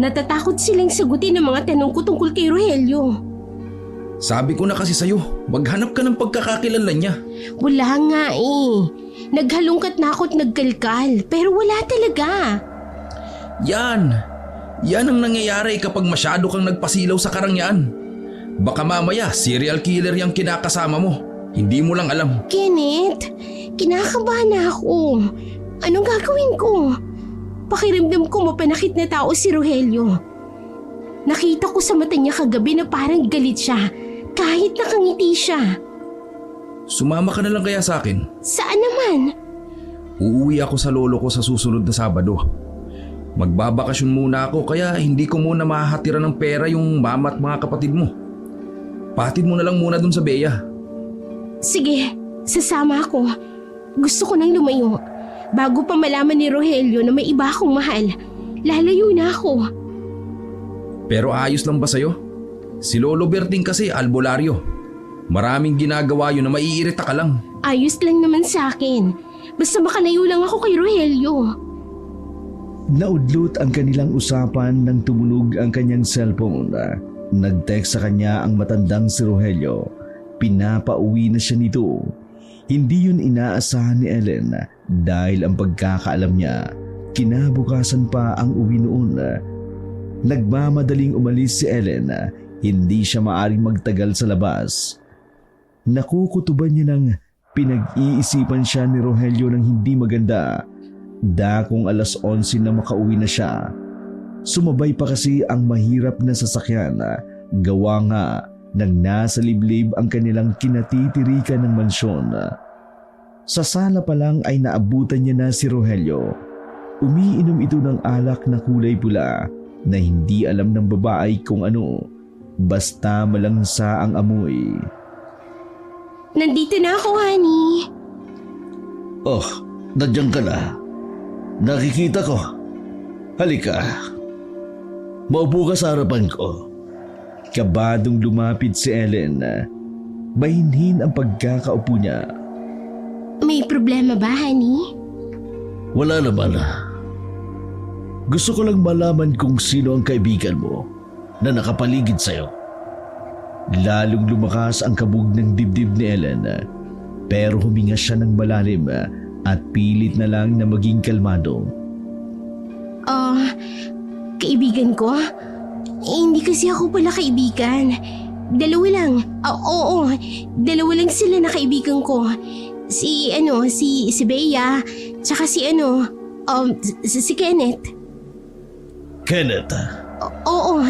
natatakot silang sagutin ang mga tanong ko tungkol kay Rogelio. Sabi ko na kasi sa'yo, maghanap ka ng pagkakakilanlan niya. Wala nga eh. Naghalungkat na ako at nagkalkal, pero wala talaga. Yan ang nangyayari kapag masyado kang nagpasilaw sa karangyaan. Baka mamaya serial killer yung kinakasama mo. Hindi mo lang alam. Kenneth, kinakabahan na ako. Anong gagawin ko? Pakiramdam ko mapanakit na tao si Rogelio. Nakita ko sa mata niya kagabi na parang galit siya kahit nakangiti siya. Sumama ka na lang kaya sa akin. Saan naman? Uuwi ako sa lolo ko sa susunod na Sabado. Magbabakasyon muna ako kaya hindi ko muna mahatira ng pera yung mama at mga kapatid mo. Patid mo na lang muna dun sa Bea. Sige, sasama ako. Gusto ko nang lumayo. Bago pa malaman ni Rogelio na may iba akong mahal, lalayo na ako. Pero ayos lang ba sa'yo? Si Lolo Berting kasi albularyo. Maraming ginagawa yun na maiirita ka lang. Ayos lang naman sa akin. Basta makalayo lang ako kay Rogelio. Naudlot ang kanilang usapan nang tumunog ang kanyang cellphone. Nag-text sa kanya ang matandang si Rogelio. Pinapauwi na siya nito. Hindi yun inaasahan ni Ellen dahil ang pagkakaalam niya, kinabukasan pa ang uwi noon. Nagmamadaling umalis si Ellen, hindi siya maaring magtagal sa labas. Nakukutuban niya ng pinag-iisipan siya ni Rogelio ng hindi maganda. Dakong 11:00 na makauwi na siya. Sumabay pa kasi ang mahirap na sasakyan, gawa nga nang nasa liblib ang kanilang kinatitirikan ng mansyon. Sa sala pa lang ay naabutan niya na si Rogelio. Umiinom ito ng alak na kulay pula na hindi alam ng babae kung ano, basta malangsa ang amoy. Nandito na ako, honey. Oh, nandiyan ka na. Nakikita ko. Halika. Maupo ka sa harapan ko. Kabadong lumapit si Ellen. Bahinhin ang pagkakaupo niya. May problema ba, honey? Wala naman. Gusto ko lang malaman kung sino ang kaibigan mo na nakapaligid sa'yo. Lalong lumakas ang kabog ng dibdib ni Ellen, pero huminga siya ng malalim at pilit na lang na maging kalmado. Kaibigan ko? Hindi kasi ako pala kaibigan. Dalawa lang. Oo, dalawa lang sila na kaibigan ko. Si Bea, tsaka si Kenneth. Kenneth? Oo,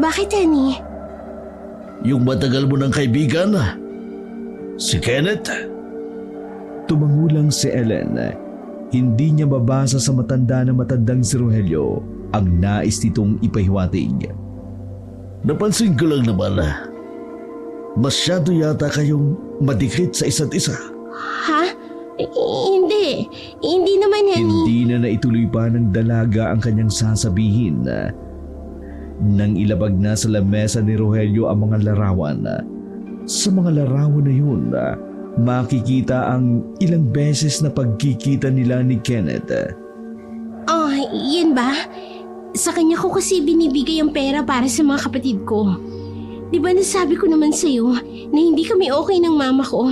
bakit, honey? Yung matagal mo ng kaibigan? Si Kenneth? Tumangulang si Ellen. Hindi niya mabasa sa matandang si Rogelio ang nais nitong ipahiwatig. Napansin ko lang naman, masyado yata kayong madikit sa isa't isa. Ha? Hindi. Hindi naman, honey. Hindi na naituloy pa ng dalaga ang kanyang sasabihin. Nang ilabag na sa lamesa ni Rogelio ang mga larawan, sa mga larawan na yun, makikita ang ilang beses na pagkikita nila ni Kenneth. Oh, yan ba? Sa kanya ko kasi binibigay ang pera para sa mga kapatid ko. Di ba nasabi ko naman sa'yo na hindi kami okay ng mama ko?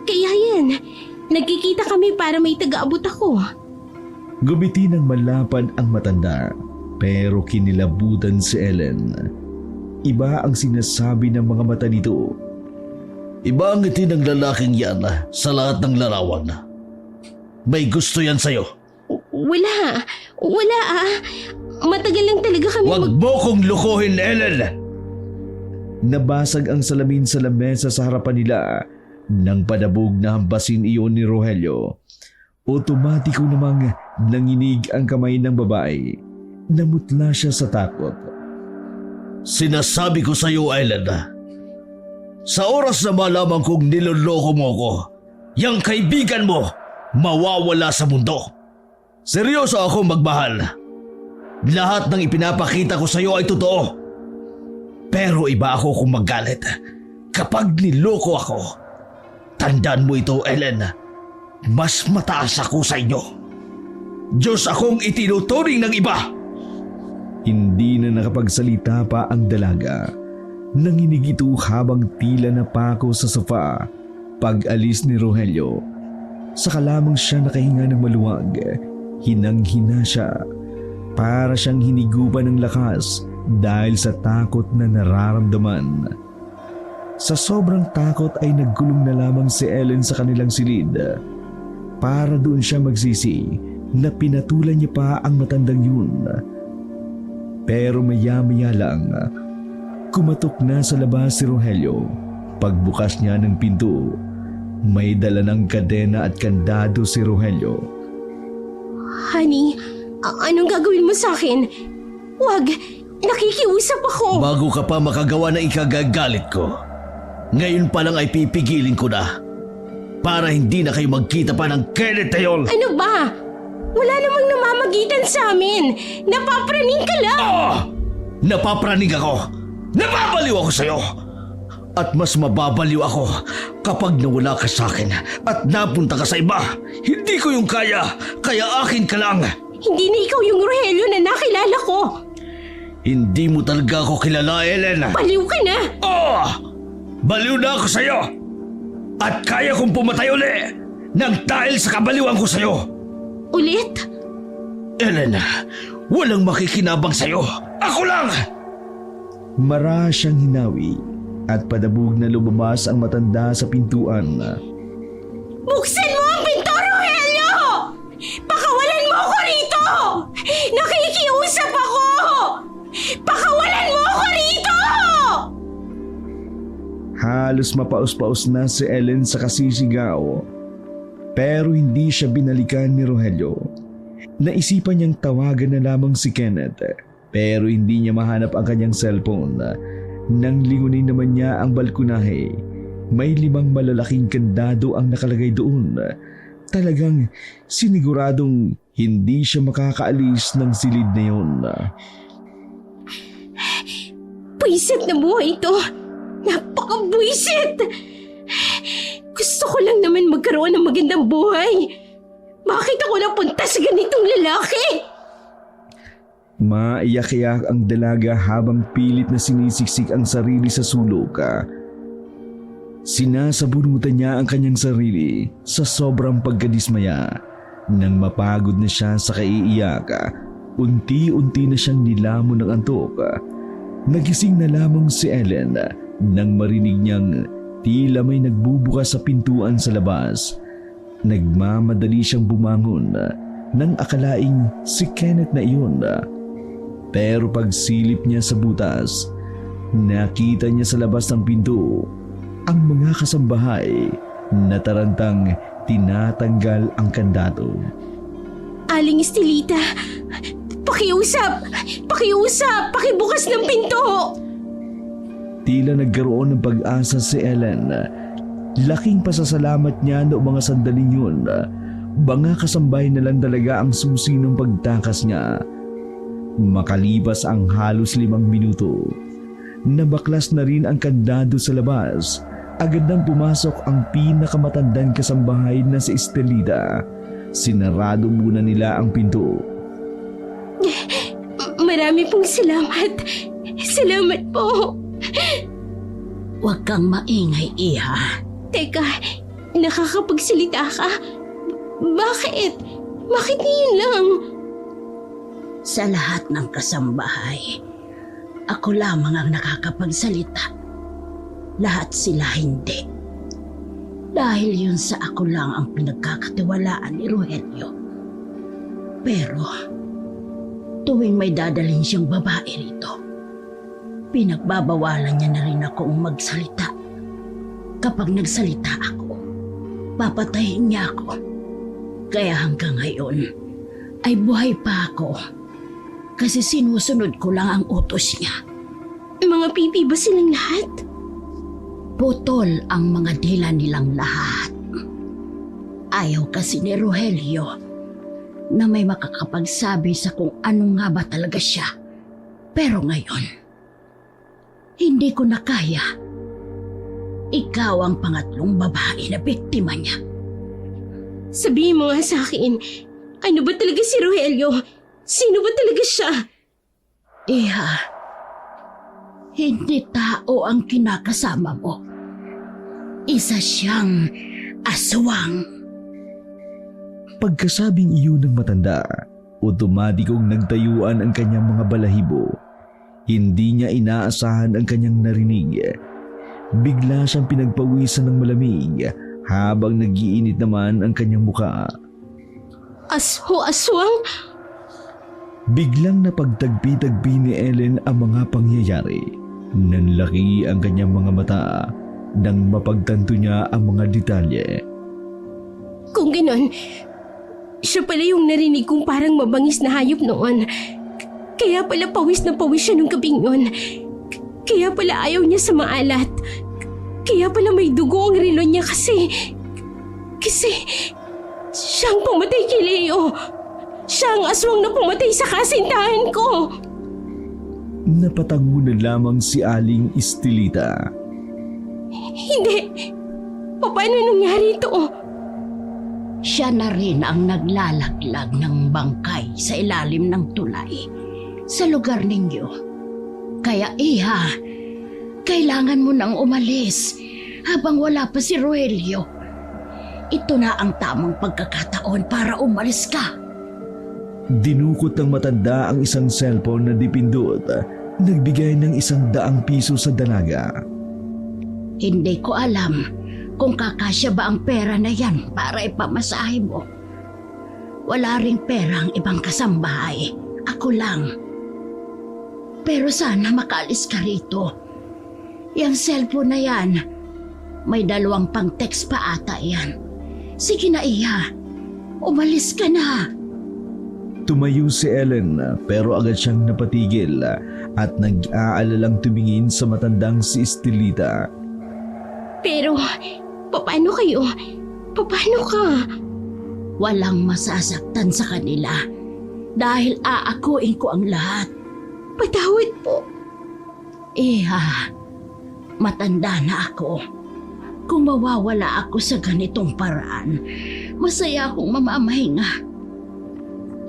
Kaya yan, nagkikita kami para may taga-abot ako. Gumiti ng malapad ang matanda, pero kinilabutan si Ellen. Iba ang sinasabi ng mga mata nito. Iba ang ngiti ng lalaking yan sa lahat ng larawan. May gusto yan sa'yo. Wala. Matagal lang talaga kami Huwag mo kong lukuhin, Ellen! Nabasag ang salamin sa lamesa sa harapan nila nang padabog na hampasin iyon ni Rogelio. Otomatiko namang nanginig ang kamay ng babae. Namutla siya sa takot. Sinasabi ko sa'yo, Ellen, sa oras na malaman kong niloloko mo ko, yang kaibigan mo mawawala sa mundo. Seryoso akong magmahal. Lahat ng ipinapakita ko sa'yo ay totoo. Pero iba ako kung magalit kapag niloko ako. Tandaan mo ito, Ellen. Mas mataas ako sa inyo. Diyos akong itinuturing ng iba. Hindi na nakapagsalita pa ang dalaga. Nanginig ito habang tila napako sa sofa pag-alis ni Rogelio. Saka lamang siya nakahinga ng maluwag. Hinang-hina siya. Para siyang hinigupan ng lakas dahil sa takot na nararamdaman. Sa sobrang takot ay nagkulong na lamang si Ellen sa kanilang silid. Para doon siya magsisi na pinatulan niya pa ang matandang yun. Pero maya-maya lang, kumatok na sa labas si Rogelio. Pagbukas niya ng pinto, may dala ng kadena at kandado si Rogelio. Honey, anong gagawin mo sa akin? Wag, nakikiusap ako. Bago ka pa makagawa ng ikagagalit ko, ngayon pa lang ay pipigilin ko na. Para hindi na kayo magkita pa ng Kenneth Tayol. Ano ba? Wala namang namamagitan sa amin. Napapraning ka lang. Napapraning ako. Nababaliw ako sa'yo. At mas mababaliw ako kapag nawala ka sa akin at napunta ka sa iba. Hindi ko yung kaya akin ka lang. Hindi na ikaw yung Rogelio na nakilala ko. Hindi mo talaga ako kilala, Ellen. Baliw ka na. Baliw na ako sa'yo. At kaya kong pumatay uli nang dahil sa kabaliwan ko sa'yo. Ulit? Ellen, walang makikinabang sa'yo. Ako lang! Mara siyang hinawi at padabog na lumabas ang matanda sa pintuan. Buksan mo ang pinto, Rogelio! Pakawalan mo ako rito! Nakikiusap ako! Pakawalan mo ako rito! Halos mapaus-paus na si Ellen sa kasisigaw. Pero hindi siya binalikan ni Rogelio. Naisipan niyang tawagan na lamang si Kenneth, pero hindi niya mahanap ang kanyang cellphone. Nang lingunin naman niya ang balkonahe, may 5 malalaking kandado ang nakalagay doon. Talagang siniguradong hindi siya makakaalis ng silid na yun. Buisit na buhay ito! Napaka-buisit! Gusto ko lang naman magkaroon ng magandang buhay. Bakit ako napunta sa ganitong lalaki? Maiyak-iyak ang dalaga habang pilit na sinisiksik ang sarili sa sulok. Sinasabunutan niya ang kanyang sarili sa sobrang pagkadismaya. Nang mapagod na siya sa kaiiyak, unti-unti na siyang nilamon ng antok. Nagising na lamang si Ellen nang marinig niyang tila may nagbubukas sa pintuan sa labas. Nagmamadali siyang bumangon nang akalaing si Kenneth na iyon. Pero pagsilip niya sa butas, nakita niya sa labas ng pinto ang mga kasambahay na tarantang tinatanggal ang kandado. Aling Estelita, pakiusap! Pakiusap! Pakibukas ng pinto! Tila nagkaroon ng pag-asa si Ellen. Laking pasasalamat niya noong mga sandaling yun. Banga kasambay na lang talaga ang susi ng pagtakas niya. Makalipas ang halos 5 minuto, nabaklas na rin ang kandado sa labas. Agad nang pumasok ang pinakamatandang kasambahay na si Estelita. Sinarado muna nila ang pinto. Marami pong salamat. Salamat po. Huwag kang maingay, Iha. Teka, nakakapagsalita ka? Bakit? Bakit ngayon lang? Sa lahat ng kasambahay, ako lamang ang nakakapagsalita. Lahat sila hindi. Dahil yun sa ako lang ang pinagkakatiwalaan ni Rogelio. Pero, tuwing may dadalhin siyang babae rito, pinagbabawalan niya na rin akong magsalita. Kapag nagsalita ako, papatayin niya ako. Kaya hanggang ngayon, ay buhay pa ako. Kasi sinusunod ko lang ang utos niya. Mga pipi ba silang lahat? Putol ang mga dila nilang lahat. Ayaw kasi ni Rogelio na may makakapagsabi sa kung ano nga ba talaga siya. Pero ngayon, hindi ko na kaya. Ikaw ang pangatlong babae na biktima niya. Sabihin mo nga sa akin, ano ba talaga si Rogelio? Sino ba talaga siya? Iha, hindi tao ang kinakasama mo. Isa siyang aswang. Pagkasabing iyon ng matanda, otomatikong nagtayuan ang kanyang mga balahibo. Hindi niya inaasahan ang kanyang narinig. Bigla siyang pinagpawisan ng malamig habang nag-iinit naman ang kanyang muka. Aswang? Biglang napagtagpi-tagpi ni Ellen ang mga pangyayari. Nanlaki ang kanyang mga mata nang mapagtanto niya ang mga detalye. Kung ganon, siya pala yung narinig kong parang mabangis na hayop noon. Kaya pala pawis na pawis siya nung gabing yun. Kaya pala ayaw niya sa maalat. Kaya pala may dugo ang relo niya kasi siyang pumatay kay Leo. Siya ang aswang na pumatay sa kasintahan ko. Napatango na lamang si Aling Estelita. Hindi. Paano nangyari ito? Siya na rin ang naglalaglag ng bangkay sa ilalim ng tulay sa lugar ninyo. Kaya Iha, kailangan mo nang umalis habang wala pa si Rogelio. Ito na ang tamang pagkakataon para umalis ka. Dinukot ng matanda ang isang cellphone na dipindot. Nagbigay ng 100 piso sa dalaga. Hindi ko alam kung kakasya ba ang pera na yan para ipamasahe mo. Wala ring pera ang ibang kasambahay. Ako lang. Pero sana makaalis ka rito. Yang cellphone na yan, may 2 pang text pa ata yan. Sige na Iha, umalis ka na. Tumayo si Ellen pero agad siyang napatigil at nag-aalalang tumingin sa matandang si Estelita. Pero, paano kayo? Paano ka? Walang masasaktan sa kanila dahil aakuin ko ang lahat. Patawad po. Iha, matanda na ako. Kung mawawala ako sa ganitong paraan, masaya akong mamamahinga.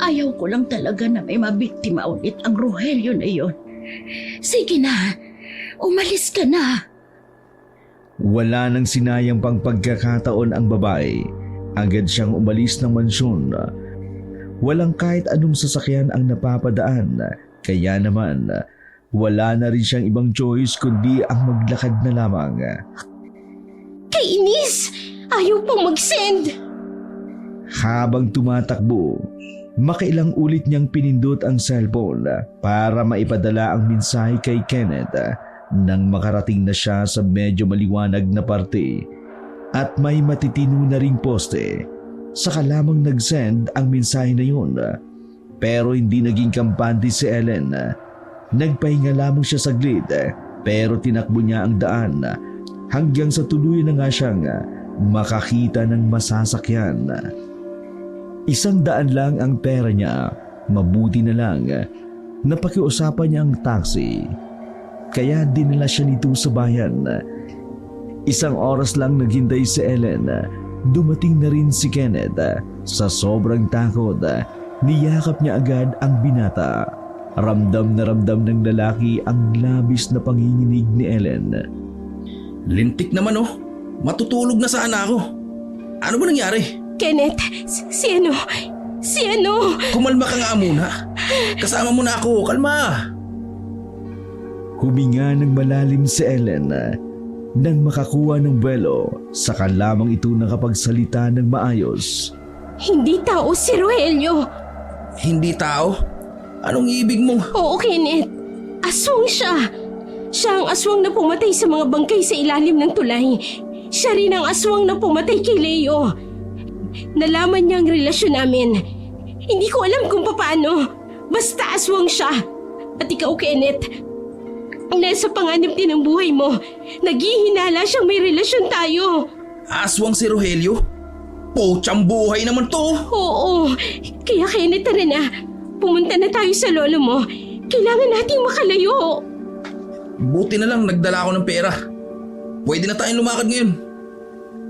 Ayaw ko lang talaga na may mabiktima ulit ang Rogelio na yun. Sige na, umalis ka na. Wala nang sinayang pang pagkakataon ang babae. Agad siyang umalis ng mansyon. Walang kahit anong sasakyan ang napapadaan. Kaya naman, wala na rin siyang ibang choice kundi ang maglakad na lamang. Kainis! Ayaw pang mag-send! Habang tumatakbo, makailang ulit niyang pinindot ang cellphone para maipadala ang mensahe kay Kenneth. Nang makarating na siya sa medyo maliwanag na parte at may matitino na ring poste, saka lamang nag-send ang mensahe na yun. Pero hindi naging kampante si Ellen. Nagpahinga lamang siya saglit pero tinakbo niya ang daan hanggang sa tuluyan na nga siyang makakita ng masasakyan. 100 lang ang pera niya, mabuti na lang napakiusapan niya ang taxi. Kaya dinala siya nito sa bayan. 1 oras lang naghintay si Ellen. Dumating na rin si Kenneth. Sa sobrang takot, niyakap niya agad ang binata. Ramdam na ramdam ng lalaki ang labis na panginginig ni Ellen. Lintik naman oh. Matutulog na sana ako. Ano ba nangyari? Kenneth, si ano? Kumalma ka nga muna. Kasama mo na ako, kalma. Huminga ng malalim si Ellen. Nang makakuha ng buwelo, saka lamang ito nakapagsalita ng maayos. Hindi tao si Rogelio. Hindi tao? Anong ibig mo? Oo, Kenneth. Aswang siya. Siya ang aswang na pumatay sa mga bangkay sa ilalim ng tulay. Siya rin ang aswang na pumatay kay Leo. Nalaman niya ang relasyon namin. Hindi ko alam kung paano. Basta aswang siya. At ikaw, Kenneth, nasa panganib din ang buhay mo. Naghihinala siyang may relasyon tayo. Aswang si Rogelio? Pochang buhay naman to. Oo. Kaya Kenneth, tara na. Pumunta na tayo sa lolo mo. Kailangan nating makalayo. Buti na lang nagdala ako ng pera. Pwede na tayong lumakad ngayon.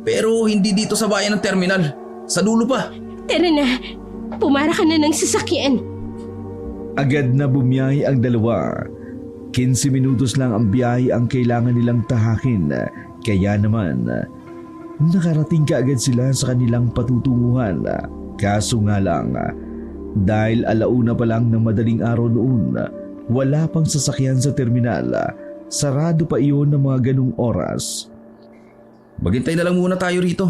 Pero hindi dito sa bayan ng terminal. Sa dulo pa. Tara na. Pumara ka na ng sasakyan. Agad na bumiyahe ang dalawa. 15 minutos lang ang biyahe ang kailangan nilang tahakin. Kaya naman, nakarating kaagad sila sa kanilang patutunguhan. Kaso nga lang, dahil 1:00 pa lang ng madaling araw noon, wala pang sasakyan sa terminal. Sarado pa iyon ng mga ganung oras. Maghintay na lang muna tayo rito.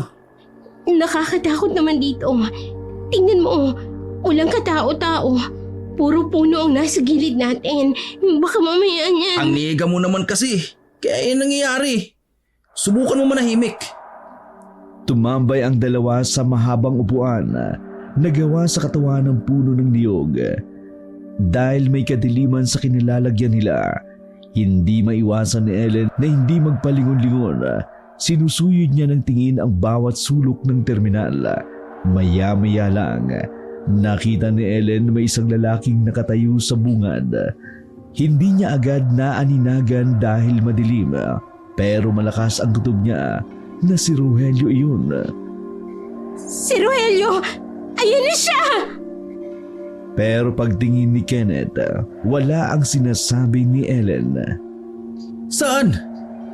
Nakakatakot naman dito. Tingnan mo, walang katao-tao. Puro puno ang nasa gilid natin. Baka mamaya niyan. Ang nega mo naman kasi. Kaya yan nangyayari. Subukan mo manahimik. Tumambay ang dalawa sa mahabang upuan na gawa sa katawan ng puno ng niyog. Dahil may kadiliman sa kinilalagyan nila, hindi maiwasan ni Ellen na hindi magpalingon-lingon. Sinusuyod niya ng tingin ang bawat sulok ng terminal. Maya-maya lang, nakita ni Ellen may isang lalaking nakatayo sa bungad. Hindi niya agad naaninagan dahil madilim, pero malakas ang tunog niya na si Rogelio iyon. Si Rogelio! Ayan na siya! Pero pagtingin ni Kenneth, wala ang sinasabi ni Ellen. Saan?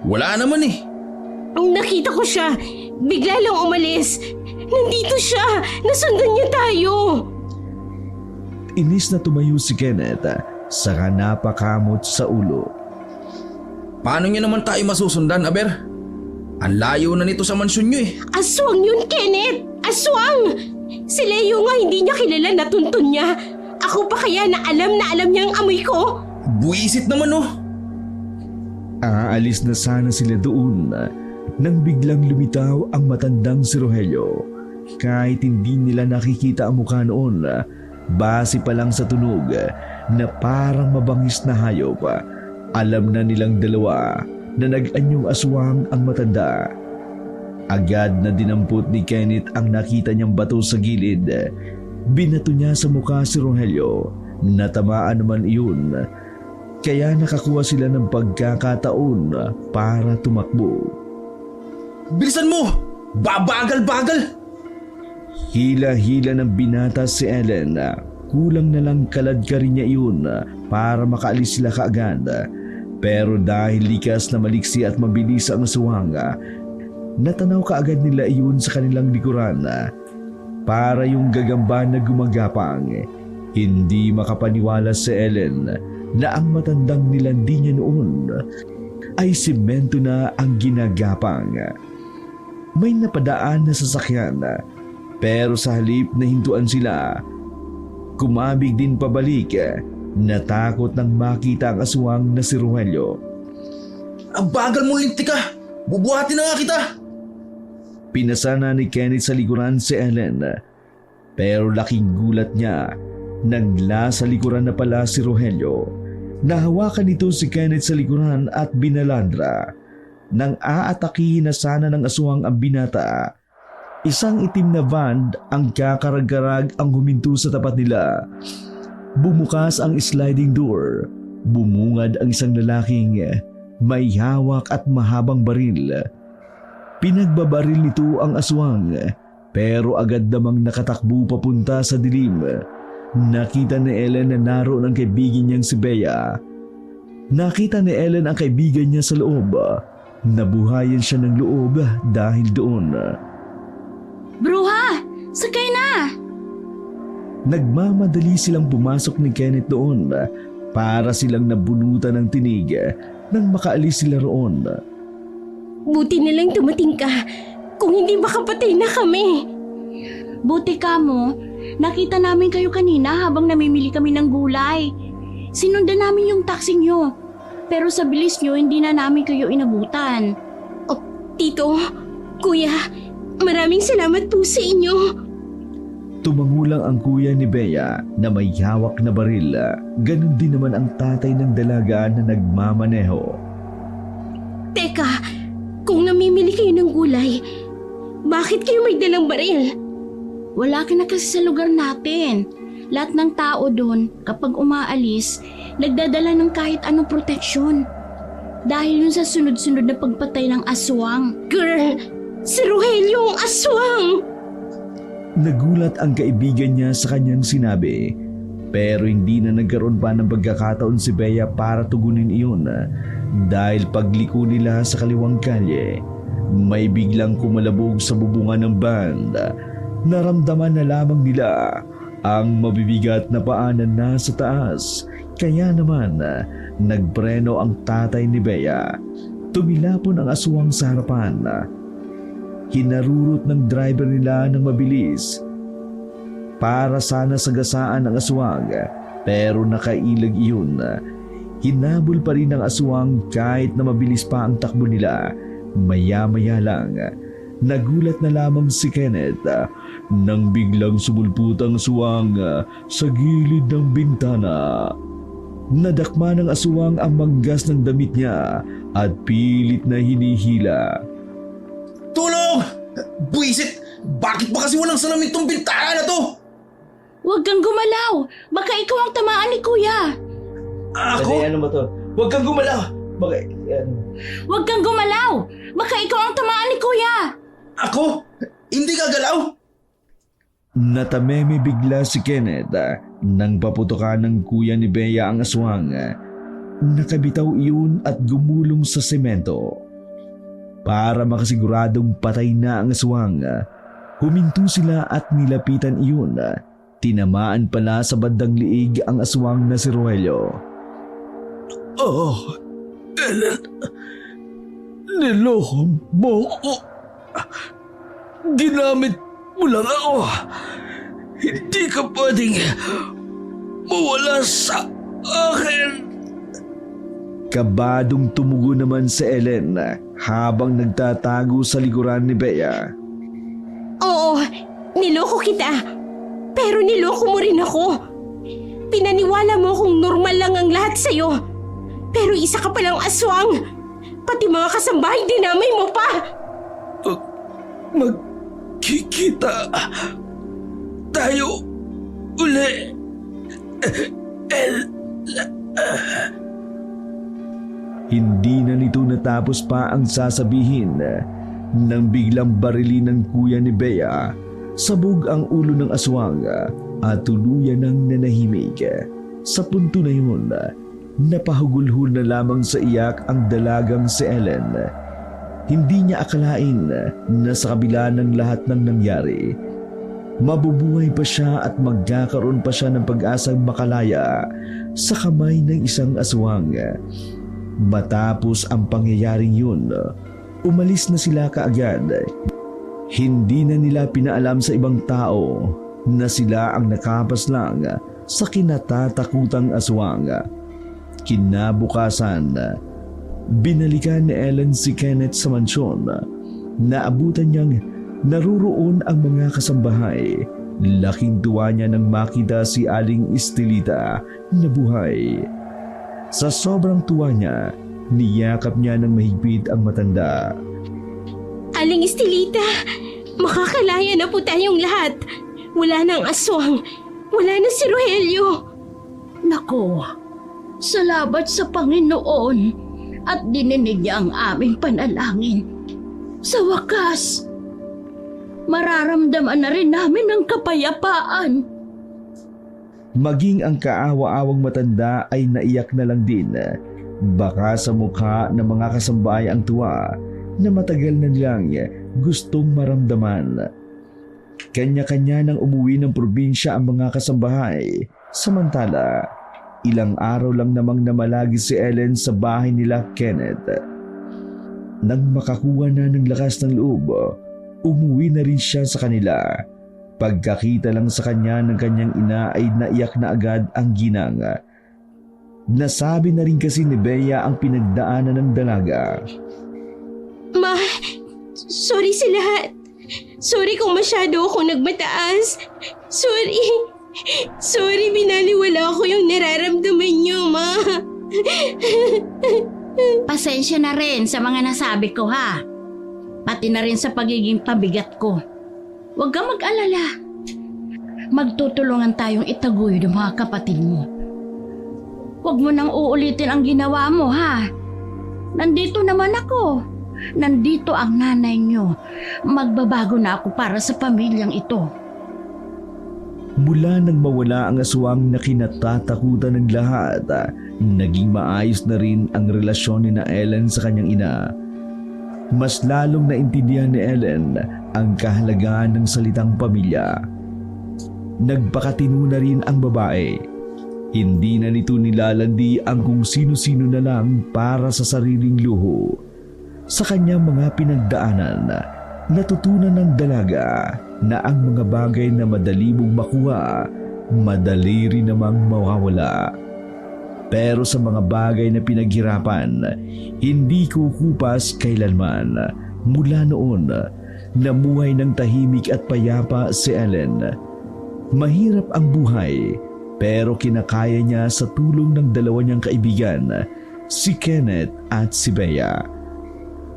Wala naman eh. Ang nakita ko siya, bigla lang umalis. Nandito siya! Nasundan niya tayo! Inis na tumayo si Kenneth, saka napakamot sa ulo. Paano niyo naman tayo masusundan, Aber? Ang layo na nito sa mansyon niyo eh. Aswang yun, Kenneth! Aswang! Si Leo nga hindi niya kilala, natuntun niya. Ako pa kaya na alam niya ang amoy ko? Buisit naman oh. Aalis na sana sila doon nang biglang lumitaw ang matandang si Rogelio. Kahit hindi nila nakikita ang mukha noon, base pa lang sa tunog na parang mabangis na hayop, alam na nilang dalawa na nag-anyong aswang ang matanda. Agad na dinampot ni Kenneth ang nakita niyang bato sa gilid. Binato niya sa mukha si Rogelio. Natamaan naman iyon. Kaya nakakuha sila ng pagkakataon para tumakbo. Bilisan mo! Babagal-bagal! Hila-hila ng binata si Ellen. Kulang na lang kalad ka rin niya iyon para makaalis sila kaagad. Pero dahil likas na maliksi at mabilis ang aswang, natanaw kaagad nila iyon sa kanilang likuran. Para yung gagamba na gumagapang, hindi makapaniwala si Ellen na ang matandang nilandi niya noon ay simento na ang ginagapang. May napadaan na sasakyan, pero sa halip na hintuan sila, kumabig din pabalik. Natakot nang makita ang aswang na si Rogelio. Ang bagal mo, lintik ka! Bubuhatin na nga kita! Pinasana ni Kenneth sa likuran si Ellen, pero laking gulat niya nang sa likuran na pala si Rogelio. Nahawakan nito si Kenneth sa likuran at binalandra. nang aatakihin na sana ng aswang ang binata. Isang itim na van ang kakarag-karag ang huminto sa tapat nila. Bumukas ang sliding door. Bumungad ang isang lalaking may hawak at mahabang baril. Pinagbabaril nito ang aswang pero agad namang nakatakbo papunta sa dilim. Nakita ni Ellen na naroon ang kaibigan niyang si Bea. Nakita ni Ellen ang kaibigan niya sa loob. Nabuhayan siya ng loob dahil doon. Bruha! Sakay na! Nagmamadali silang pumasok ni Kenneth doon para silang nabunutan ng tinig nang makaalis sila roon. Buti na lang dumating ka. Kung hindi baka patay na kami. Buti ka mo, nakita namin kayo kanina habang namimili kami ng gulay. Sinundan namin yung taxi nyo. Pero sa bilis nyo, hindi na namin kayo inabutan. Oh, Tito, Kuya, maraming salamat po sa inyo. Tumangulang ang kuya ni Bea na may hawak na baril. Ganon din naman ang tatay ng dalaga na nagmamaneho. Teka, kung namimili kayo ng gulay, bakit kayo may dalang baril? Wala ka na kasi sa lugar natin. Lahat ng tao doon, kapag umaalis, nagdadala ng kahit anong proteksyon. Dahil yun sa sunod-sunod na pagpatay ng aswang. Girl, si Rogelio ang aswang! Nagulat ang kaibigan niya sa kanyang sinabi. Pero hindi na nagkaroon pa ng pagkakataon si Bea para tugunin iyon. Dahil pagliko nila sa kaliwang kalye, may biglang kumalabog sa bubungan ng band. Naramdaman na lamang nila ang mabibigat na paanan na sa taas. Kaya naman, nagpreno ang tatay ni Bea. Tumilapon ang aswang sa harapan. Hinarurot ng driver nila ng mabilis para sana sagasaan ang aswang, pero nakailag iyon. Hinabol pa rin ang aswang kahit na mabilis pa ang takbo nila. Maya-maya lang, nagulat na lamang si Kenneth nang biglang sumulput ang aswang sa gilid ng bintana. Nadakma ng aswang ang manggas ng damit niya at pilit na hinihila. Tulong! Buisit! Bakit ba kasi walang salamin tong bintana na to? Huwag kang gumalaw! Baka ikaw ang tamaan ni Kuya! Ako? Ano ba to? Huwag kang gumalaw! Bakit? Huwag kang gumalaw! Baka ikaw ang tamaan ni Kuya! Ako? Hindi gagalaw? Natameme bigla si Kenneth nang paputukan ng kuya ni Bea ang aswang. Nakabitaw iyon at gumulong sa semento. Para makasiguradong patay na ang aswang, huminto sila at nilapitan iyon. Tinamaan pala sa bandang liig ang aswang na si Rogelio. Oh, Ellen, niloko mo ako. Ginamit mo lang ako. Hindi ka pwedeng mawala sa akin. Kabadong tumugo naman si Ellen habang nagtatago sa likuran ni Bea. Oo, niloko kita. Pero niloko mo rin ako. Pinaniwala mo kung normal lang ang lahat sa'yo. Pero isa ka palang aswang. Pati mga kasambahay dinamay mo pa. Magkikita tayo uli. Hindi na nito natapos pa ang sasabihin nang biglang barilin ng kuya ni Bea. Sabog ang ulo ng aswang at tuluyan ng nanahimik. Sa punto na yun, napahugulhol na lamang sa iyak ang dalagang si Ellen. Hindi niya akalain na sa kabila ng lahat ng nangyari, mabubuhay pa siya at magkakaroon pa siya ng pag-asang makalaya sa kamay ng isang aswang. Matapos ang pangyayaring yun, umalis na sila kaagad. Hindi na nila pinaalam sa ibang tao na sila ang nakapaslang sa kinatatakutang aswang. Kinabukasan, binalikan ni Ellen si Kenneth sa mansyon. Naabutan niyang naruroon ang mga kasambahay. Laking tuwa niya nang makita si Aling Estelita na buhay. Sa sobrang tuwa niya, Niyakap niya ng mahigpit ang matanda. Aling Estelita, makakalaya na po tayong lahat. Wala nang aswang. Wala na si Rogelio. Nako, salamat sa Panginoon at dininig niya ang aming panalangin. Sa wakas, mararamdaman na rin namin ang kapayapaan. Maging ang kaawa-awang matanda ay naiyak na lang din. Baka sa mukha ng mga kasambahay ang tuwa na matagal na nilang gustong maramdaman. Kanya-kanya nang umuwi ng probinsya ang mga kasambahay. Samantala, ilang araw lang namang namalagi si Ellen sa bahay nila Kenneth. Nang makakuha na ng lakas ng loob, umuwi na rin siya sa kanila. Pagkakita lang sa kanya ng kanyang ina ay naiyak na agad ang ginang. Nasabi na rin kasi ni Bea ang pinagdaanan ng dalaga. Ma, sorry sa lahat. Sorry kung masyado ako nagmataas. Sorry. Sorry, binaliwala ko yung nararamdaman niyo, Ma. Pasensya na rin sa mga nasabi ko, ha? Pati na rin sa pagiging pabigat ko. Huwag kang mag-alala. Magtutulungan tayong itaguyod ang mga kapatid mo. Huwag mo nang uulitin ang ginawa mo, ha? Nandito naman ako. Nandito ang nanay niyo. Magbabago na ako para sa pamilyang ito. Mula nang mawala ang aswang na kinatatakutan ng lahat, naging maayos na rin ang relasyon ni Ellen sa kanyang ina. Mas lalong naintindihan ni Ellen ang kahalagahan ng salitang pamilya. Nagpakatino na rin ang babae. Hindi na nito nilalandi ang kung sino-sino na lang para sa sariling luho. Sa kanyang mga pinagdaanan, natutunan ng dalaga na ang mga bagay na madali mong makuha, madali rin namang mawawala. Pero sa mga bagay na pinaghirapan, hindi kukupas kailanman. Mula noon, namuhay ng tahimik at payapa si Ellen. Mahirap ang buhay, pero kinakaya niya sa tulong ng dalawa niyang kaibigan, si Kenneth at si Bea.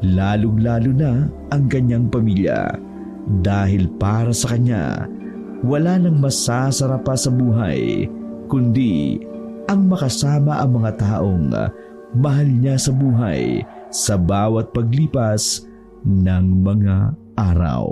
Lalong-lalo na ang kanyang pamilya. Dahil para sa kanya, wala nang masasarap pa sa buhay, kundi ang makasama ang mga taong mahal niya sa buhay sa bawat paglipas ng mga araw.